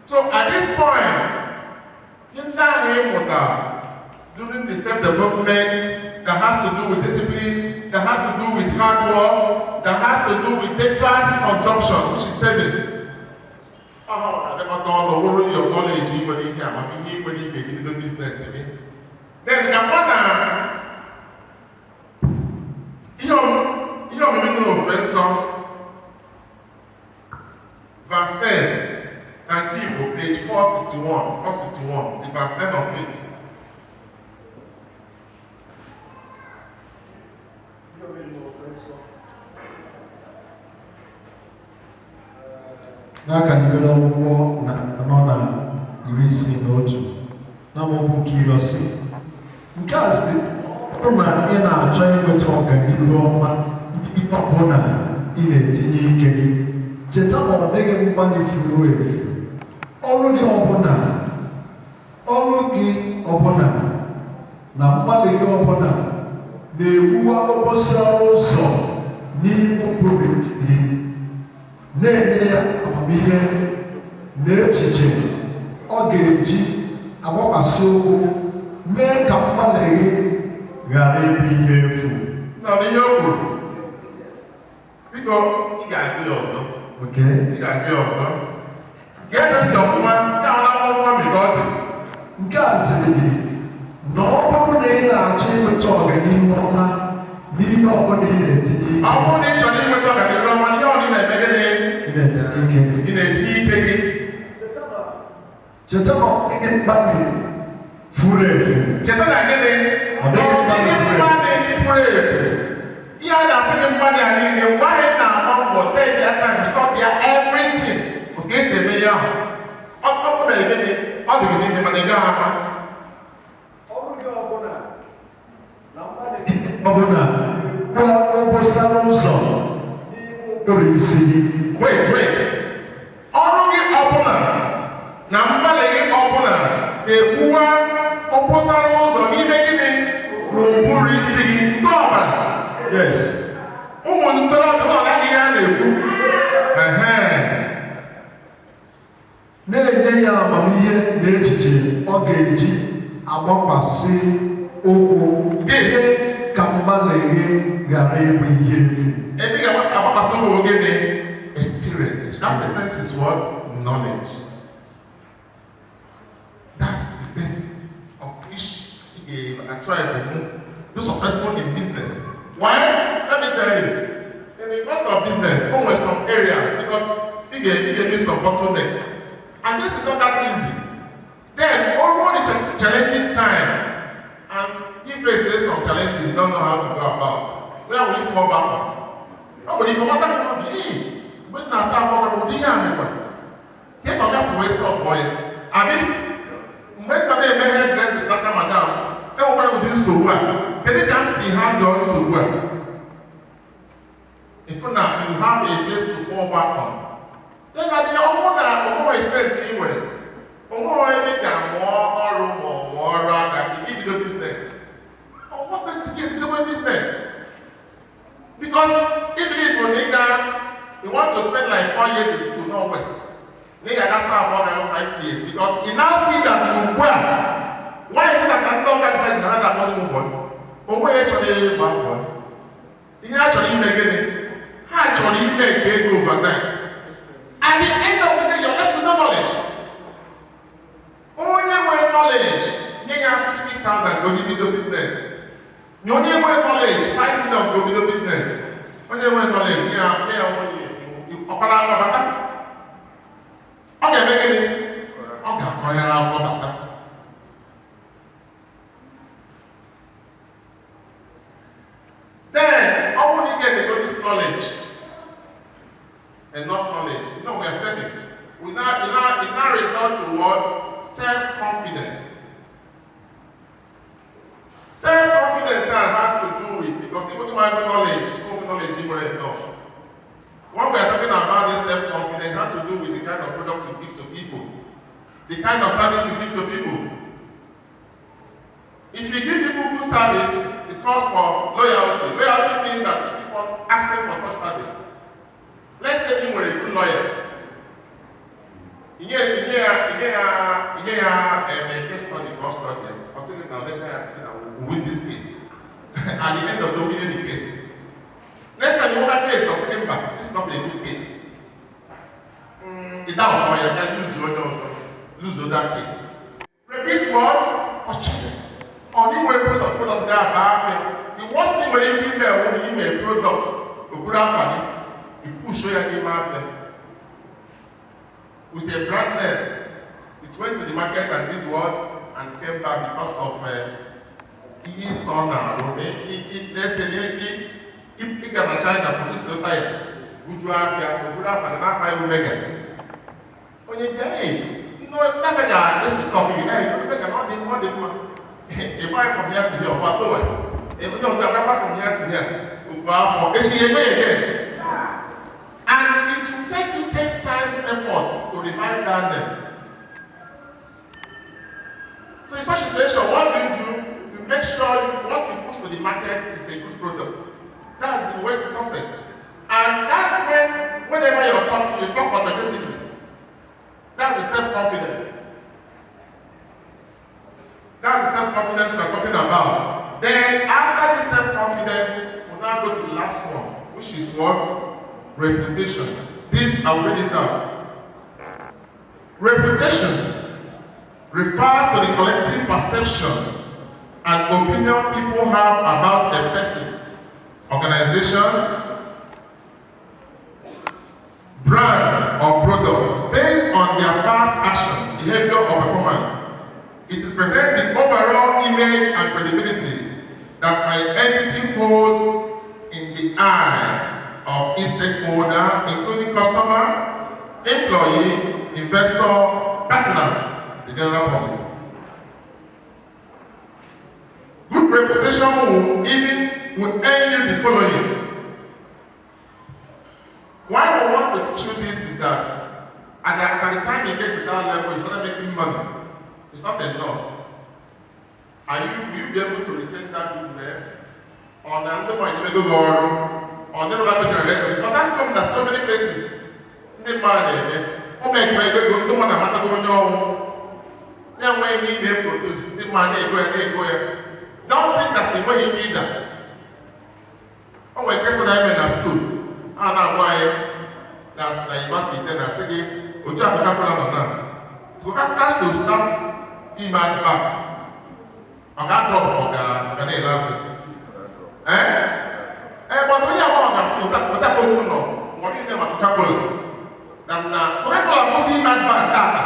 So at this point, in that during the self-development that has to do with discipline, that has to do with hard work, that has to do with deferred consumption, which is savings. I never done the whole of knowledge even in here, but he when he begin the business. Then the partner, you know, middle of Benson. Verse 10 and Hebrew, page 461, the verse 10 of it. N'aka n'ibere ọgwụgwọ nọ na 11 n'amaokwu nke 10. Nke a sị bụrụ na ị na-achọ inweta ọganihu ọma ihe ọbụla ị na-etinye ike gị. Cheta na ọ dịghị mgbalị furu efu. Ọrụ gị ọbụla na mgbalị gị ọbụla na-ewuwa obosara ụzọ n'ime obodo gị, na-enye ya amamihe na echiche ọ ga-eji agbakwasị ụkwụ mee ka mgbalị gị ghara ịbụ ihe efu. Na ihe o kwuru, biko ị ga-agụ ya ọzọ. Ị ga-agụ ya ọzọ. Ga-edesi ọfụma ya ọ na-akwụkwọ mgbe ọ dị. Nke a sịrị gị na ọ bụrụ na ị na-achọ inweta ọganihu ọma n'ihe ọbụla ị na-etinye ike. Ọ bụrụ na ị chọrọ inweta ọganihu ọma n'ihe ọ na-eme gịnị? Ị na-etinye ike gị. Ị na-etinye ike gị. cheta na ọdịghị mmadụ furu efu. Cheta na gịnị? Ọdịghị mmadụ furu efu. Ihe a na-asị gị mmadụ a niile, mgbe anyị na-agba mbọ take their time to stop their everything. Oke esi eme ya ahụ. Ọ bụ na gịnị? Ọ dị gị n'ime mana ị gaghị ama. Ọ bụ na obosara ụzọ n'okpuru isi gị. Wait. Ọrụ gị ọbụla na mgbalị gị ọbụla na-ekwuwa obosara ụzọ n'ime gịnị n'okpuru isi gị nke ọbara. Yes. Ụmụ ntorobịa ọ naghị ya na-ekwu. Na-enye ya amamihe na echiche ọ ga-eji agbakwasị ụkwụ ihe ka mgbalị gị ghara ịbụ ihe efu. Ebe ga-agbakwasị ụkwụ gị dị experience. That experience is what? Knowledge. That's the basis of which a tribe will be successful in business. Why? Let me tell you. In the course of business, always some areas because you get miss some bottlenecks. And this is not that easy. Then, all the challenging time, and if they say some challenges you don't know how to go about, where will you fall back on? Nobody go back to the when I start talking about the here to just waste of boy. I mean, when they make hairdressing, Dr. Madam, everybody will do so well. Can you come see how done so well? If you have a place to fall back on. Then at the more expensive anyway. More every can more rather if you do business. On what basis is doing business? Because if you want to spend like 4 years in school, no west. Then you can start about 5 years. Because you now see that you well. Why is it that I don't decide another money one? Or where actually one one? You actually make it. Actually make it overnight. At the end of the day, you're left with no knowledge. Only with knowledge, you have 50,000 go to the business. You only with knowledge, 5 million go to the business. Only with knowledge, you have only you opera bata. Okay, make it. Okay, then, how will you get this knowledge? Enough knowledge. You know, we are stepping. It now result to what? Self-confidence. Self-confidence has to do with, because even if I have knowledge is not enough. When we are talking about this self-confidence, it has to do with the kind of products you give to people, the kind of service you give to people. If you give people good service, it calls for loyalty. Loyalty means that people asking for such service. Let's say you were a good lawyer. You get a case study, cross study. I was saying now, let's say we win this case. At the end of the winning the case. Next time you want that case, I was thinking back, this is not a good case. It's down for you, can lose that case. Repeat what? Purchase. Only when product there are the worst thing when you give me a product, a good company. You push your name out there with a brand name. It went to the market and did what? And came back because of Eze-Ana. Let's say if you can China police society, would you have and not 5 mega? When you say, no, never that. Let's be talking. You cannot do more than one. If I from here to here, what if you don't remember from here to here, for again. And it will take you 10 times effort to revive that name. So in such a situation, what do? You make sure what you push to the market is a good product. That's the way to success. And that's whenever you're talking, you talk authoritatively. That's the self-confidence. That's the self-confidence we're talking about. Then after this self-confidence, we'll now go to the last one, which is what? Reputation. This I will read it out. Reputation refers to the collective perception and opinion people have about a person, organization, brand, or product based on their past action, behavior, or represent the overall image and credibility that my entity holds in the eye of each stakeholder, including customer, employee, investor, partners, the general public. Good reputation will earn you the following. Why we want to teach you this is that at the time you get to that level, you start making money. It's not enough. Will you be able to retain that good name? Or the point you go or never have a generator? Because I've come to so many places. The man, oh my God, don't want to matter going on. Then when you need to produce, the man, they go. Don't think that the way you need that. Oh, I guess when I'm in school, I know why that's the university then I said, would you have a couple of them? So I have to stop in my parts. I got drop or can laugh. But when you want to school, what I don't know, what is the Coca-Cola? Coca-Cola must be mad bad data.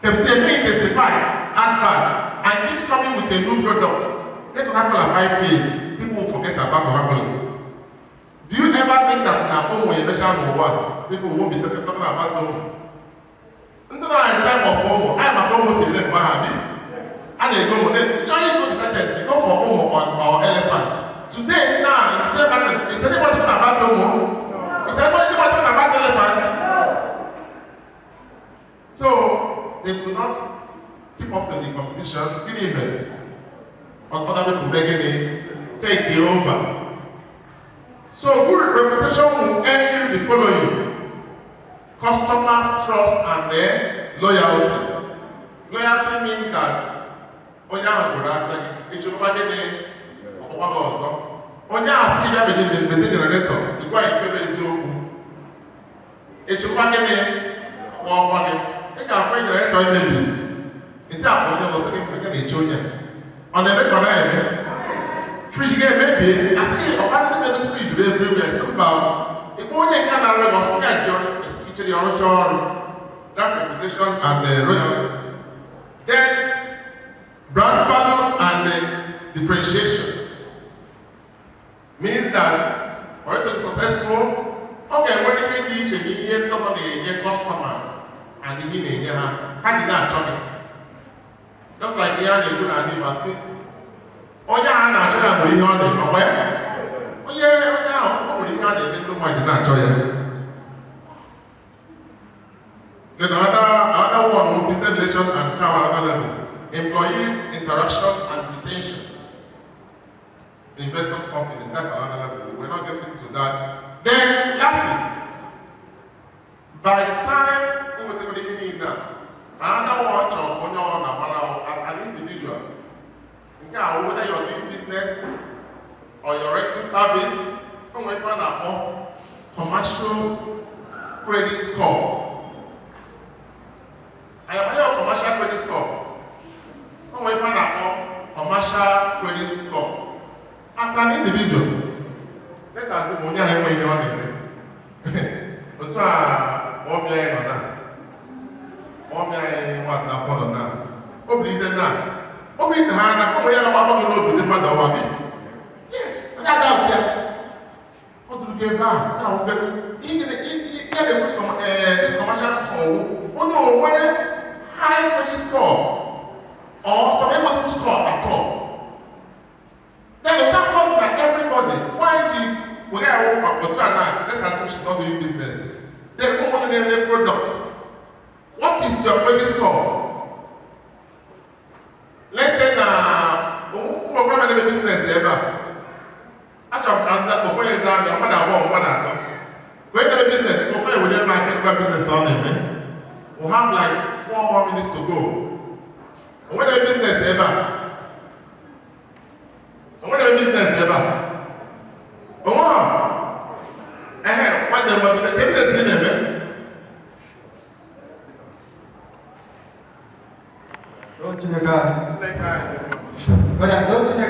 Pepsi may testify, advert, and keeps coming with a new product. Take Coca-Cola 5 years, people will forget about Coca-Cola. Do you ever think that when you mention one, people won't be talking about Omo? In time of Omo, I am a Omo select Mahabi. And they go, then you go for Omo or elephant. Today, is anybody talking about Omo? Is anybody talking about elephant? So, they could not keep up to the competition, even other people making it take you over. So good reputation will earn you the following: customers' trust and their loyalty. Loyalty means that Onya Agora, it should not get a also. Onya has given the message generator, the guy is you. It should not get a one. Take our friend generator in the it's not going to be a on the next free game maybe I say about the free today everywhere somehow if only can arrive was it's the original that's reputation and loyalty. Then brand value and differentiation means that for it to be successful, okay, when you get each and each doesn't get customers and you need how did that talk? Just like the other good and see. Oh, yeah, I'm not sure I'm on it. Where? Oh, yeah, I'm not sure. Then another one, business relations and power level. Employee interaction and retention. Investors' confidence. That's another level. We're not getting to that. Then, lastly, by the time we were taking it now, another one as an individual, whether you're doing business or you're renting service, come with an commercial credit score. I have a commercial credit score. Come with an commercial credit score. As an individual, let's assume money I have in your name. But what me I know. What I want to follow now. Obi the now. Obi the hand. Come here, I'm going to the mother of me. Yes, I got out here. What do you get back? Now, he get this commercial score. Oh no, where high credit score or some able to score at all. Then you can't come like everybody. Why do you? When I work for now, let's assume she's not doing business. They go on their products. What is your credit score? Let's say who are going to business ever? Actually, answer before you exam, you're going to one at when the business, before you will market business on it, we'll have like 4 more minutes to go. When the business ever? When the business ever? What the business in it? Don't you know? But I don't you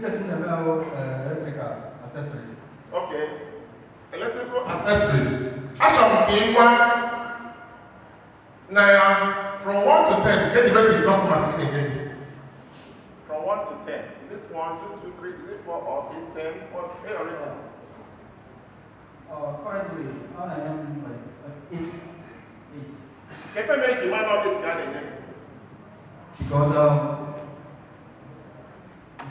this is in the electrical accessories. Okay. Electrical accessories. Actually, one now from 1 to 10, get the rating customers in again. From 1 to 10. Is it 1, 2, 2, 3, is it 4 or 8, 10? What's your rating? Currently, I am like 8. Can you make you not get together again? Because the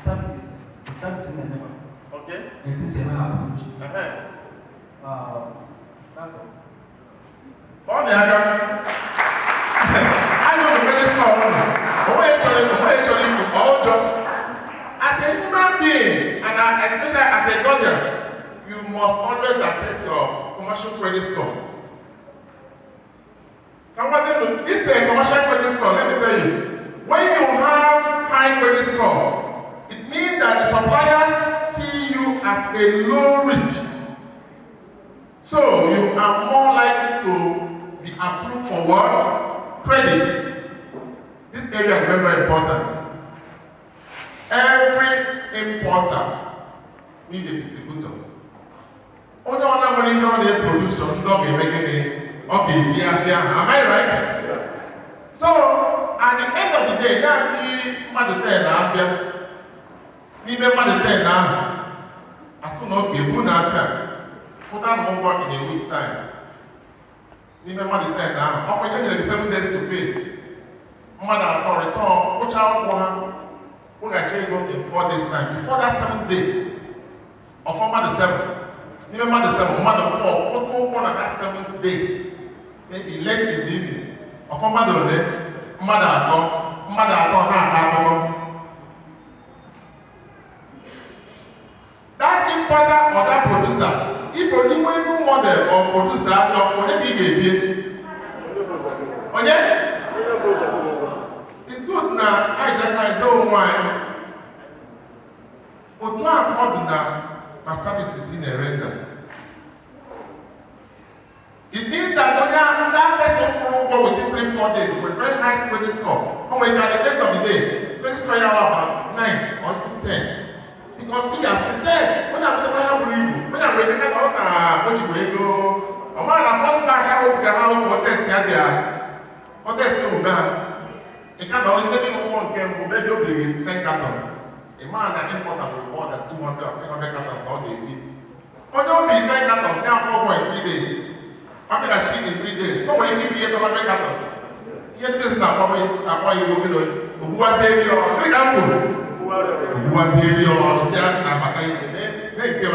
service in the network. Okay. It is a approach. That's all. On the other, I know the very strong. Actually, all job. As a human being, and especially as a Godian, you must always assess your commercial credit score. This is a commercial credit score, let me tell you. When you have high credit score, it means that the suppliers see you as a low risk. So you are more likely to be approved for what? Credit. This area is very, very important. Every importer needs a distributor. Only other money here they produce some dog am I right? So at the end of the day, that be mother 10 after. Even mother 10 now. As soon as you put after, put on homework in a week's time. Even mother 10 now. How much you 7 days to pay? Mother or return, watch out for her. When I change in 4 days' time, before that 7th day, or for mother 7, even mother 7, mother 4, what go on that 7th day? Maybe late in the evening, or for mother day, mother that importer or that producer, if you do one model or producer, or maybe baby. Oh yeah? It's good now. I just don't want. But one ordinary my services in a render. It means that when that person will go within 3-4 days with very nice credit score. And when at the end of the day, credit score you are about 9 or even 10. Because he has said that when I'm going to have read, when I'm reading about what you will go, a man of first class shall open out for test there. What test you will a can only make one can maybe obligate 10 cartons. A man that importer will more than 200 or 300 cartons all day. Or don't be 10 cartons now for 3 days. I'm going to see in 3 days. Come on, give me 800 cartons. Here this is not probably you will be doing. Who was there? For example, who was there? Or say, I'm not going to give a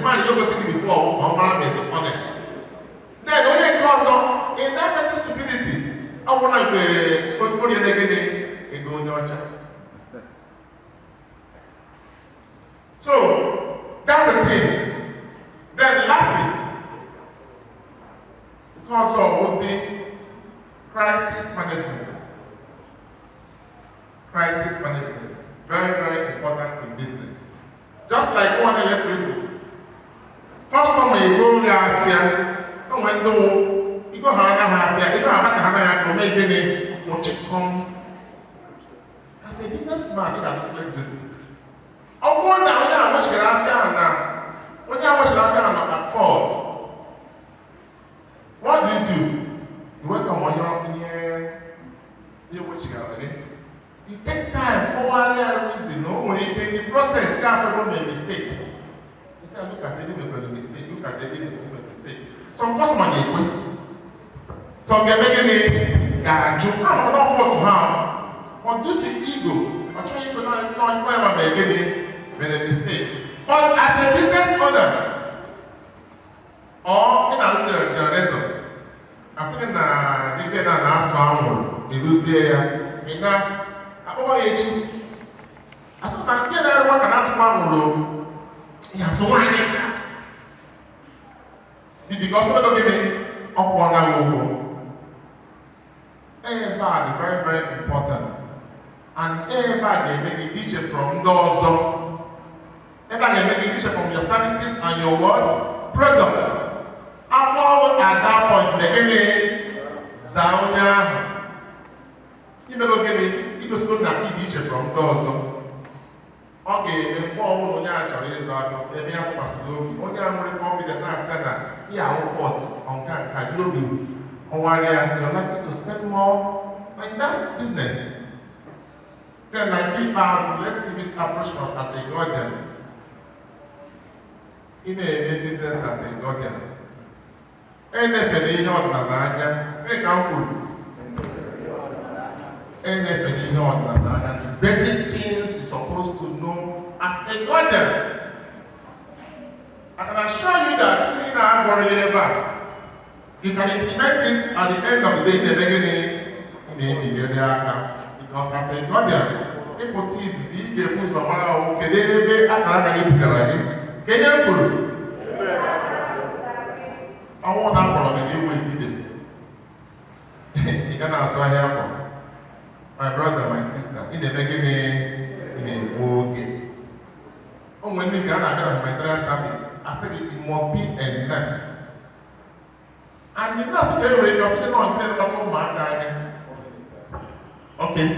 man you go see before, or man made it honest. Then when it comes in that person's stupidity, I want to put you again and go in your chat. So that's the thing. Then lastly, because of crisis management. Crisis management. Very, very important in business. Just like one electric. Customer you go there, no when you go hard, you go back to make any what you come. As a businessman, you are flexible. I'll go down there, watch it out there now. When you watch it out there at fault, what do? You welcome on your you watch it out there. You take time, over reason, no, when you in the process, you can't make a mistake. You say, look at the mistake, look at the mistake. Some customer they quit. Some they making it that you can't afford to have. But due to ego, I'm trying to not make a mistake. But as a business owner, or in a generator, I think na DJ na aso illusion in na about age. I said na DJ na work na aso ya so why because we don't give me up on our bad, very, very important. And bad they make a DJ from those. They make a DJ from your services and your what? Products. At that point, they give me Zaunia. You know, give me, you just go to DJ from those. Okay, the poor one actually is that they have to pass the only I'm very confident that I said that here our thoughts on can do. you're likely to spend more in that business. Then like let's give it approach as a guardian. In a business as a guardian. NFA not Nanaga, make out NFA the basic things you're supposed to know as a guardian. I can assure you that in our you can implement it at the end of the day in the beginning in the account. Because as a guardian, it puts the puts no matter how can they be at another can you put I want to know the way you did it. You can answer here. My brother, my sister, in the beginning, in the working. When we got my service, I said it must be a nurse. And the nurse is very because they don't play the okay.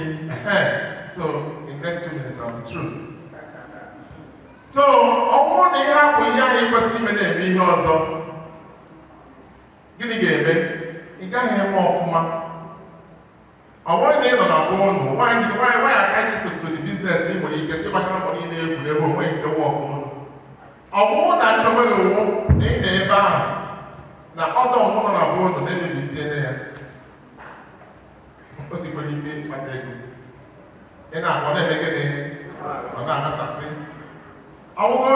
So in the next 2 minutes I'll be through. So I want to have a young person in the also. Give me you can't have more for my. I want to know about why I can't just to the business when you get so much money in there, never went to work on. I want that to in the bar. Now, other woman are born to let me say there. What's it going to be? And I want to make it on that assassin. I will go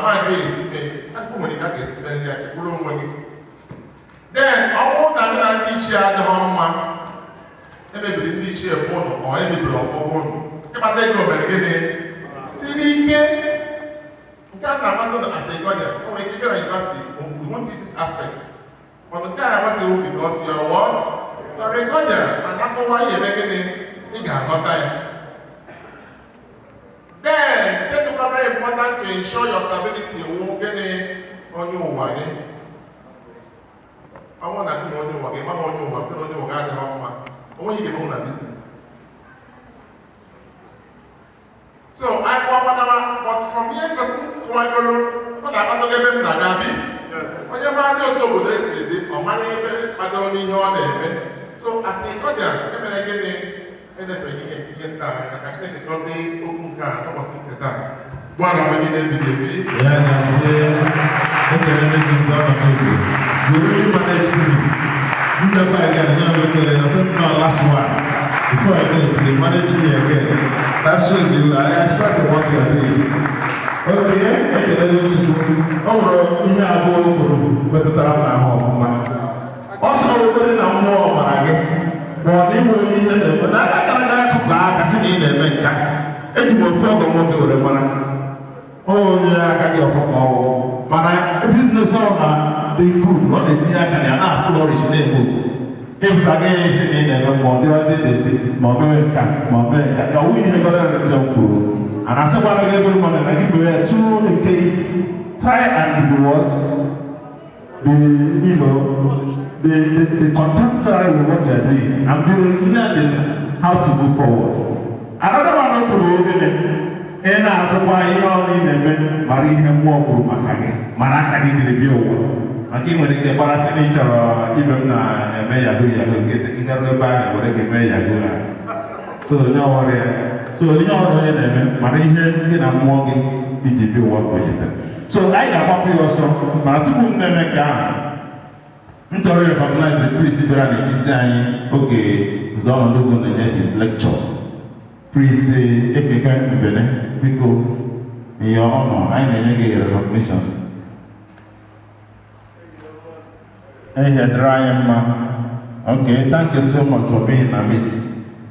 my days, and woman that is very money. Then I want to teach you the home. And maybe the teacher of one or any block of one. If I take over again, see, you can't have as a guardian. Oh, we give you a university. We want this aspect. But the guy was because you're what? You're a guardian. And that's why you're making it. You can't have time. Then, take it very important to ensure your stability. You won't get it on your way. I want to do on your way. I want you to work on your way. When you get on that business. So I want but from here, because when I want to get them Nagabi, when you pass your top of this, or money, I don't need your name. So I say, God, I'm going to get anything because they open car, I was in the time. One of the baby. Yeah, that's it. Everything's on the table. You really manage me. You never again, you know, last one. Before I go to the manage me again. That shows you, I expect what you are doing. Okay, let me just overall, we have but the time also, we're putting on more again. But they will need it, but I can't back as in the Mecca. And you will follow what they were the oh, yeah, I can go for all. But a business owner, they could not the tea, I can not flourish in a book. If again is in the more, there was it, Momenka, we have got a jump and I said, what I gave you money, I give you a 2K. Try and do what? The contemporary with what you are doing, and you will see how to move forward. Another one of the and as a why you all in the Marie him walk with Makagi, Marakagi to the view. I came when they get Parasinator or even a mayor who get the Igaro Bag or they get mayor. So, no worry. So, you know, Marie him in a walking PTP work with them. So, I have up also, Maratu Nemeka. Ntori recognize the priest Ibrahim Titani, okay, Zon Dogo his lecture. Priest Ekeka Mbene, because in your honor, I need recognition. Hey, Ryan, okay, thank you so much for being a miss.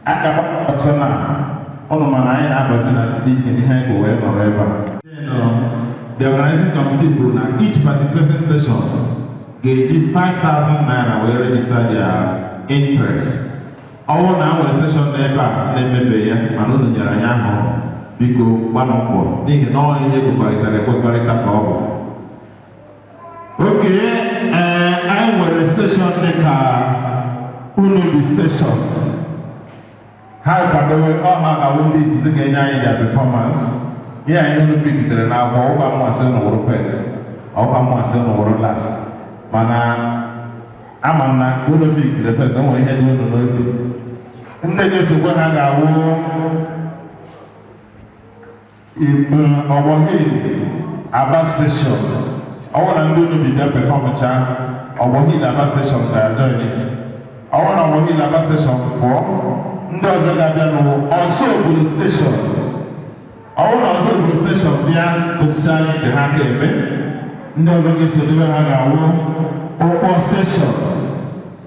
I have Oksana, Onoman, I have a meeting in Hango, wherever. The organizing committee will now each participating station gave 5,000 naira will register their interest. All now when the station never let me pay and not the Yarayano because one on board. They can all in the okay, I will the station the car, who know the station. How can they all have a this is again in their performance? Yeah, I know the picture now, but all I'm saying over first, all I'm saying over last. Mana ama na Olympic represent nwere ihe dị unu n'obi. Ndị ga-esokwa ha ga-awụ Ọgbọhil Aba Station. Ọwụ na ndị unu bibia pefọmụcha Ọgbọhil Aba Station ga-ajoin. Ọwụ na Ọgbọhil Aba Station pụọ, ndị ọzọ ga-abịa n'ụwa Ọzọbulu Station. Ọwụ na Ọzọbulu Station bịa osisi anyị dị ha ka eme. Ndị ọzọ ga-esodebe ha ga-awụ Ụkpọ Station.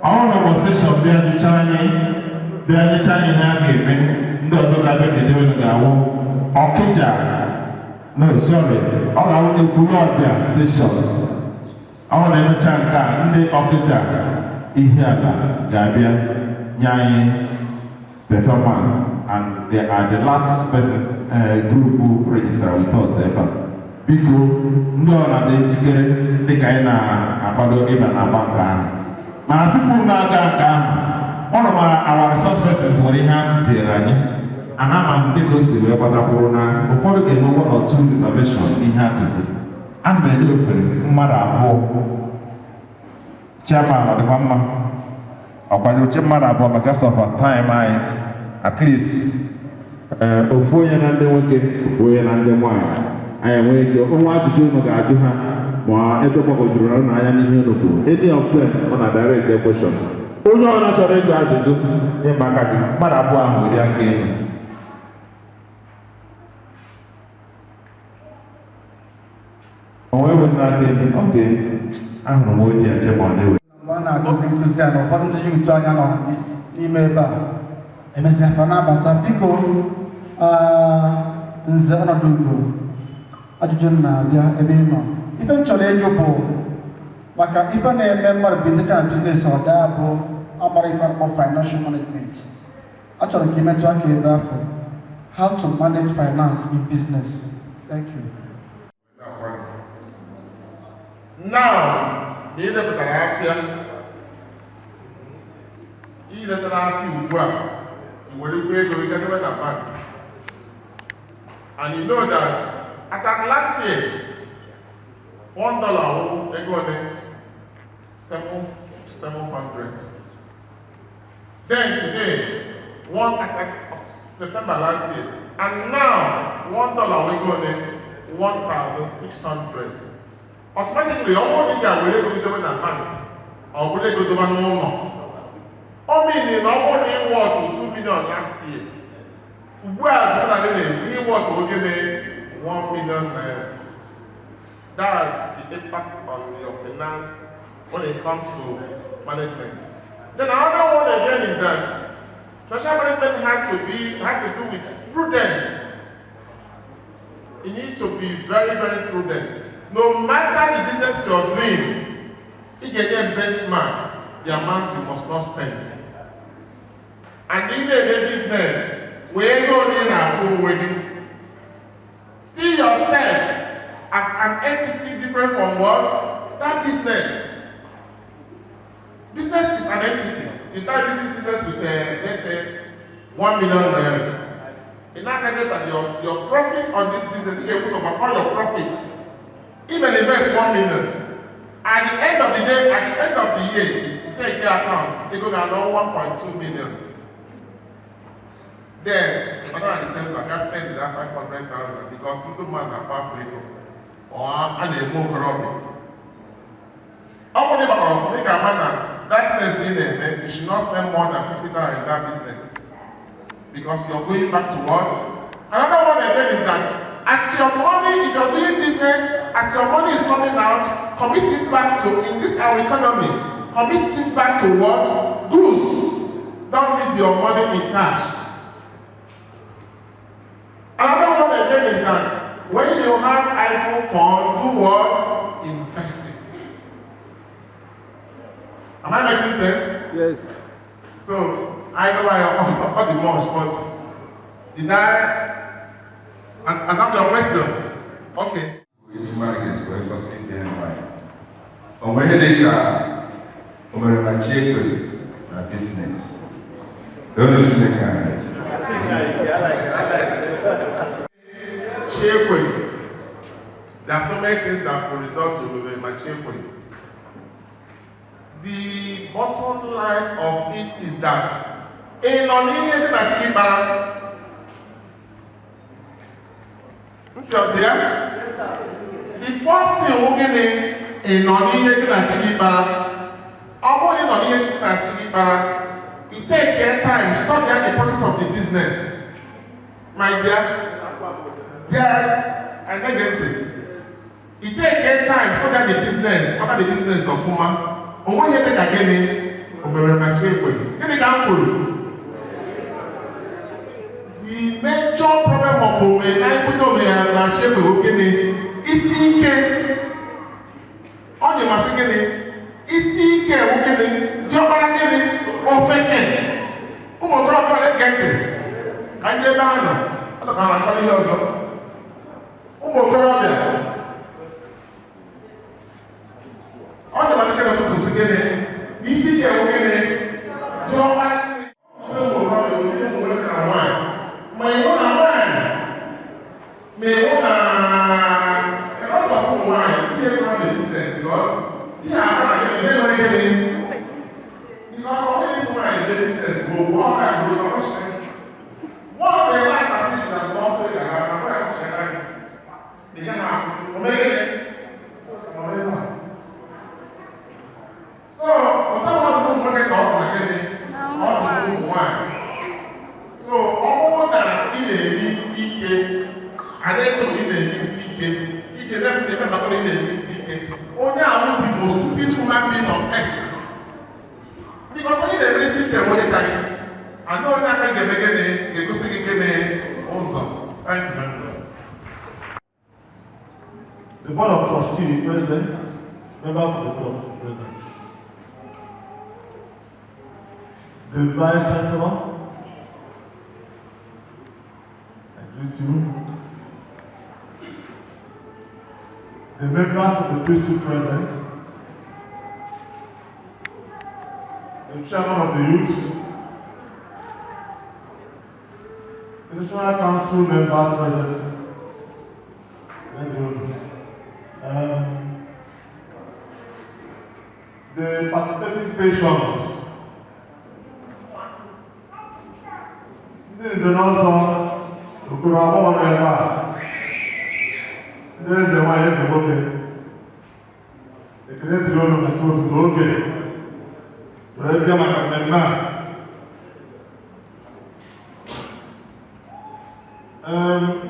Ọwụ na Ụkpọ Station bịa jụcha anyị ihe ha ga-eme. Ndị ọzọ ga-abịa kedebe unu ga-awụ Ọkịja. No, sorry. Ọ ga-awụ Ekwulọbịa Station. Ọwụ na-emecha nke a, ndị Ọkịja Eze-Ana ga-abịa nye anyị performance, and they are the last person group who register with us ever. Biko, ndị ọrụ na-ejikere dịka anyị na-akwado ịba na bank ahụ. Mana tupu na-aga nke ahụ, ọrụ ma our resource persons nwere ihe ahụ tinyere anyị. Anama m dịka o si wee gbatakwuru na ụfọdụ ga-eme one or two reservation ihe akụziri. A na-enye ofere mmadụ abụọ. Chairman ọ dịkwa mma. Ọkwanye uche mmadụ abụọ maka sọfa time anyị. At least ofu onye na ndị nwoke, ofu onye na ndị nwanyị. Anyị enwee ike ọnwa ajụjụ unu ga-ajụ ha ma ebe gbagwojuru unu anya n'ihe unu kwuru. Any of them ọ na direct question. Onye ọbụla chọrọ ịjụ ajụjụ ịma aka gị, mmadụ abụọ ahụ iri aka elu. Onwe wetara aka elu, oge ahụrụ m ojii eche ma ọ na-ewe. Mgbe a na-akụzi nkụzi a na ụfọdụ ndị ji utu anya nọ n'ime ebe a emesịa fa na-abata biko nze ọnọdụ ugo ajụjụ m na-abịa ebe ị nọ. Ife m chọrọ ịjụ bụ maka ife na-eme mmadụ bintecha na biznes ọda bụ amara ife akpọ financial management. Achọrọ ka imetụ aka ebe afọ how to manage finance in business. Thank you. Now, na ilepụtara afịa ugbu a, i were ikwu ego ịgadewe na bank, and you know that as at last year $1 wụ ego ole 700. Then today one as at September last year, and now $1 wụ ego ole 1,600. Automatically, all the guys will go to the bank or will go to the normal. I mean, only what 2 million last year. Whereas we want to get 1 million. That's the impact on your finance when it comes to management. Then another one again is that financial management has to do with prudence. You need to be very, very prudent. No matter the business you're doing, you can get benchmark the amount you must not spend. And in a business, where you go in our own wedding, see yourself as an entity different from what? That business. Business is an entity. You start doing business with, let's say, 1 million naira. In that case, that your profit on this business, you can put all your profits. Even invest 1 million. At the end of the day, at the end of the year, you take your accounts, they go down 1.2 million. Then, if I don't understand, I can spend that 500,000 because people man are powerful or and they move corrupt. How many people make a man that business in there, you should not spend more than 50,000 in that business because you're going back to what? Another one again is that as your money, if you're doing business, as your money is coming out, commit it back to, in this our economy, commit it back to what? Goods. Don't leave your money in cash. Another one again is that when you have idle fund, do what? Invest it. Am I making sense? Yes. So, I know I all the much, but did I answer your question? Okay. Humanity is succeed in life. When they are over a check a business, don't you check it? There are so many things that will result to my check. the bottom line of it is that in Onini Nachikibara, the first thing we're getting in Onini Nachikibara, about in Onini Nachikibara, it takes their time to study the process of the business. My dear, and negative. It takes their time to study the business, after the business of woman. On what you take again, the major problem of women, I put on the is seeking on the massacre, is seeking, the other offended. Who will probably get it? I get down. I don't know. Who will probably all the material to together, you see your way, John, my own may own a lot of wine here from the business because they are never getting because all this wine business will walk and do option. Once they like us, they are not going to have a option. They can have so, whatever we market out again, all the new one. So, all that in a BCK, and then in a BCK, each and every member in a BCK, only are the most stupid human being on earth. Because only the BCK will get it. And no one can get again, they go stick again also. Thank you very much. The Board of Trustees, President, members of the Board of Trustees, President. The Vice Chancellor, I greet you. The members of the priesthood present, the Chairman of the Youth, the National Council members present, the participating stations. This is another Ukurawa Eva. This is the one that's okay. The creative role of the two okay. But I become a man.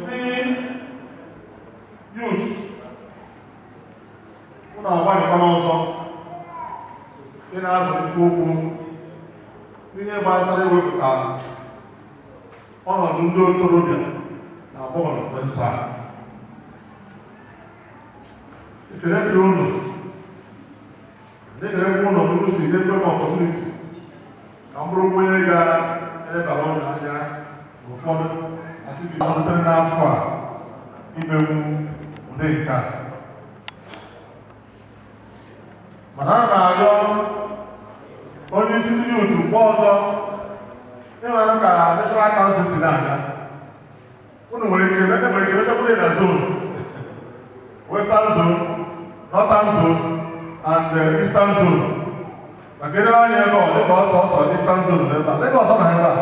The youth. What I want to come also. In as a cool. We have a work ọnọdụ ndị okorobịa na bọọlụ mkpensa ekele dịrị unu na-ekele ọnọdụ unu si nye m ọpọtuniti ka m bụrụ onye ga-elebara ọnụ anya ụfọdụ atụbi ọdụtere n'afọ a imenwu ụdị nke a mana a na-arịọ onye isi ndị otu mgbe ọzọ ịmara ka National Council si na-aga unu nwere ike mechapụrụ na zone Western Zone, Northern Zone, and Eastern Zone. Maka ebe anya ebe ọ dịka ọsọ Eastern Zone n'ebe a dịka ọsọ na ebe a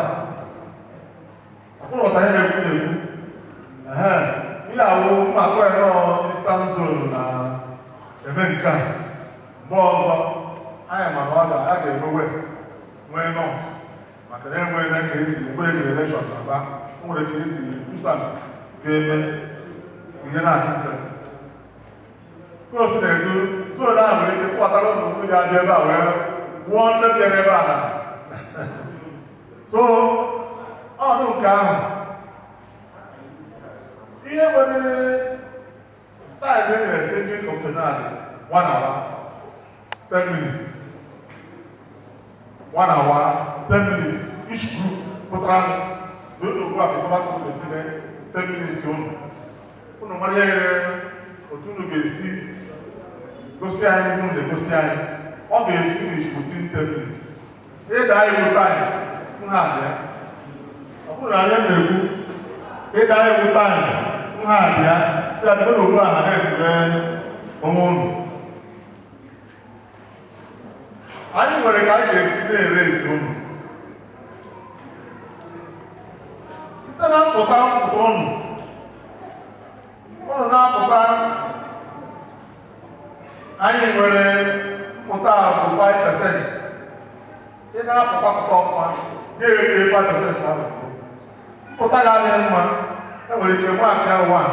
ọkpụrụ ụta ihe na-ekwu ihe awụ mmakụ ya nọ Eastern Zone na eme nke a mgbe ọzọ anyị mana ọ ga-eme West nwee North maka na enweghị na ka esi mgbe ejiri elekshọn na-aba o nwere ka esi Tucson ga-eme ihe na-adị mfe kosi na-edu so na ahụ ike kpọtara ụmụ nwunye adị ebe a wee gwụọ ndị bịara ebe a na so ọnọdụ nke ahụ ihe nwere taịm enyere singing optionality 1 hour 10 minutes 1 hour 10 minutes each group pụtara n'otu ugbu a ka ịkpọbata ụlọ esime 10 minutes unu mara ihe otu unu ga-esi gosi anyị unu na-egosi anyị ọ ga-esi finish within 10 minutes ịda anyị wụta anyị nha abịa ọ bụrụ na anyị na-ekwu ịda anyị wụta anyị nha abịa si adịgo na ogbu aha na-esire onwe unu anyị nwere ka anyị ga-esi na-ere etu unu site na mpụta unu na-apụta anyị nwere mpụta bụ 5%. Ị na-apụta ọkwa na-ere 5% ahụ mpụta ga-adị mma enwere ike maakị ahụ 1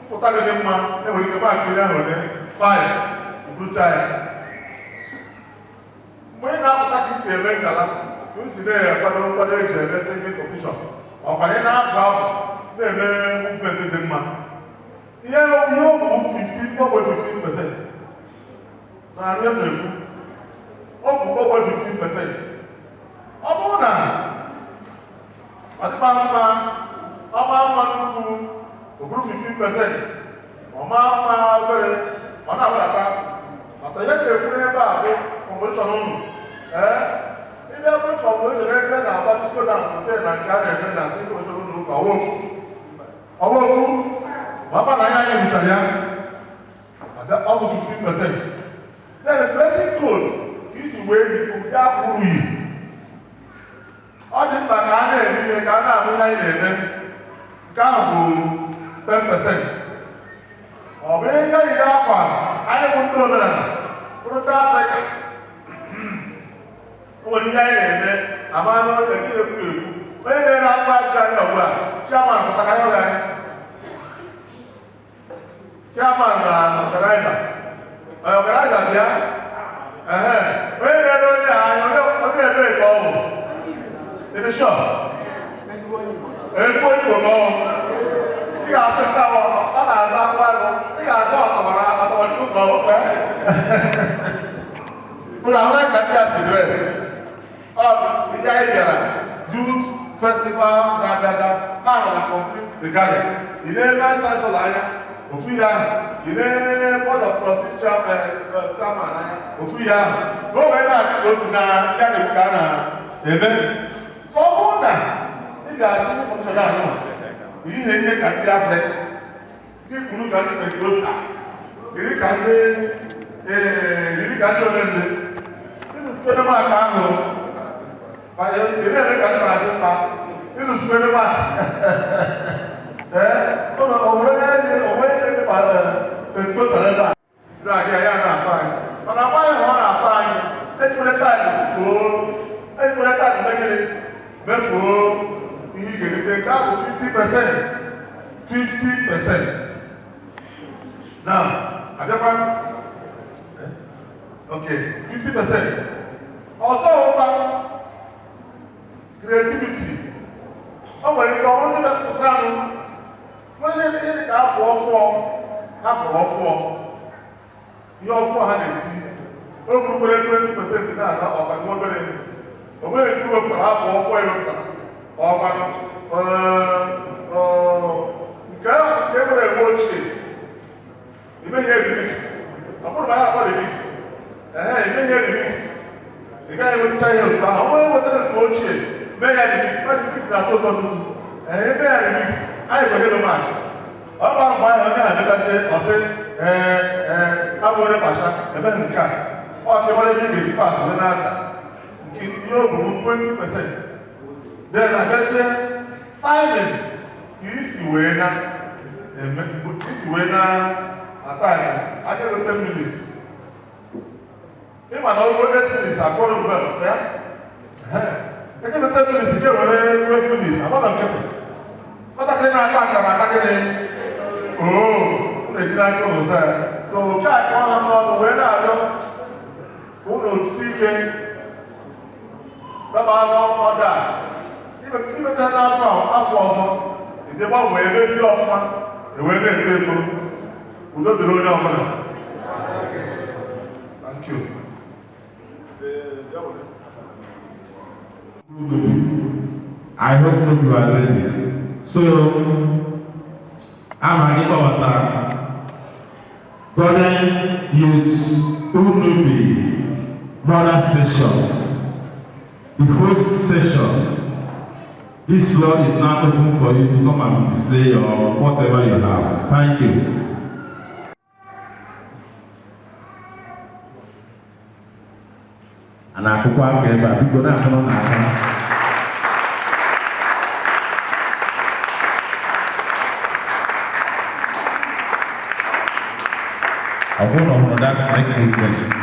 mpụta gị dị mma enwere ike maakị ahụ ole 5 bụcha ya mgbe ị na-apụta ka isi eme ngala ka o si na-akwado nkwado eji eme segment competition ọkwara ị na-apụ apụ na-eme movement dị mma ihe okwu 15% na anụ na-ekwu ọ bụ ụgbọ 15%. Ọ bụrụ na ọdịkpa mma ọma mma nnukwu oburu 15%, ọma mma obere ọ na-agbadata maka ihe ga-ekwu n'ebe a bụ kọmpetishọn ụnụ ịbịa bụrụ kọmpetishọn ebe na-agba disko dans nke na nke a na-eme na si kọmpetishọn ụnụ ụka ọwokwu ma ọ na anya ebuchara ya ọ bụ 15%. Then the dressing code iji wee yipụ ya kwuru yi ọ dị mkpa ka a na-eme ihe ka a na-ahụ ihe anyị na-eme nke ahụ bụ 10%. Ọ bụ ihe yiri akwa anyị bụ ndị omenala bụrụ ndị Afrịka o nwere ihe anyị na-eme ama n'oge ndị ekwu onye na-ere akwa ajụjụ anya ugbu a chairman pụtara ya ọga anya chairman na ọgaranya bịa onye na-ere onye anya onye ebe ka ọ bụ ịdị shọ ekwu onye igbo ka ọ ị ga-asị nke ọ na-aza akwa ego ị ga-aza ọtọbara ọdịkụ ka ọ kwe ụlọ ahụrụ ka ndị a si dres ọ bụ ihe anyị bịara youth festival na-abịaga ha nọ na complete the garden ị na-ebe anyị chancel anya ofu ihe ahụ ị na-board of trustee chairman anya ofu ihe ahụ n'oge na-adị ka otu na ya na-ekwu ka a na-eme ọ bụrụ na ị ga-asị ndị kọmishọn ahụ ihe ka ndị Afrịka ndị kwuru ka ndị Pentikọstal yiri ka ndị omenze ịnụ sukere maka ahụ eme ka ndị na-asị mkpa ịnụ sukere maka Pentikọstal ebe a si na-aga ya na-atọ anyị mana agbaghị ọ na-atọ anyị ejwere taịlị megịrị mefuo ihe ị ga-erite nke ahụ 50%. na abịakwa 50%. ọzọ ụkwa creativity o nwere ike ọrụ ndị metụtara anụ nwere ihe dị ka apụ ọfụọ ihe ọfụọ ha na-eti o gburugbere 20% na-aga ọgbanwe obere o nweghị nke wepụtara apụ ọfụọ ewepụtara ọgbanụ nke nwere enwe ochie ime ihe remix ọ bụrụ na ya akpọ remix ime ihe remix ị gaghị enwetacha ihe otu ahụ onye nwetara nke ochie mee ya remix na-atọ ụtọ nnukwu eme ya remix anyị gwegoro maka ọ bụ mgbe ahụ onye na-emetazi ọsị abụ onye kpacha emeghị nke a ọ chebara ebe ị ga-esi pas onye n'aka nke ihe ogbugbu 20%. then agazie timing ka isi wee na time aja 10 minutes ịma na ọgwụ 8 minutes akọrọ mgbe ya eke 10 minutes ike were 12 minutes agbada nkịtị ọtakịrị na-aka akara atakịrị na-eji n'aka ụzọ ya so nke a ka ọ ha n'ọnụ wee na-arịọ ka ụlọ osisi ike daba n'ọdụ a imeta n'afọ ọzọ ide gbanwee ebe ndị ọfụma ewee na-eto eto udo dịrị onye ọbụla. Thank you. I hope you are ready. So, I'm going to Godian Youth Mother Station, the host session. This floor is now open for you to come and display your whatever you have. Thank you. a na-akụkwa aka ebe a biko na-akụnụ n'aka ọ bụrụ na ọhụrụ that's recruitment.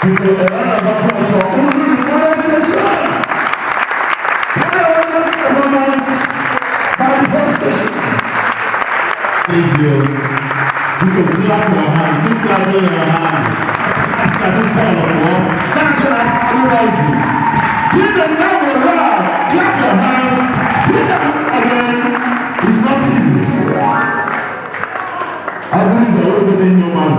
Because a round of applause for Godian Youth Association. What a wonderful performance by the whole station. Please, you can clap your hand. Keep clapping your hand. That's the this all of war. Now clap, otherwise. Give them now a round. Clap your hands. Hit them again. It's not easy. I believe it's already in your mouth.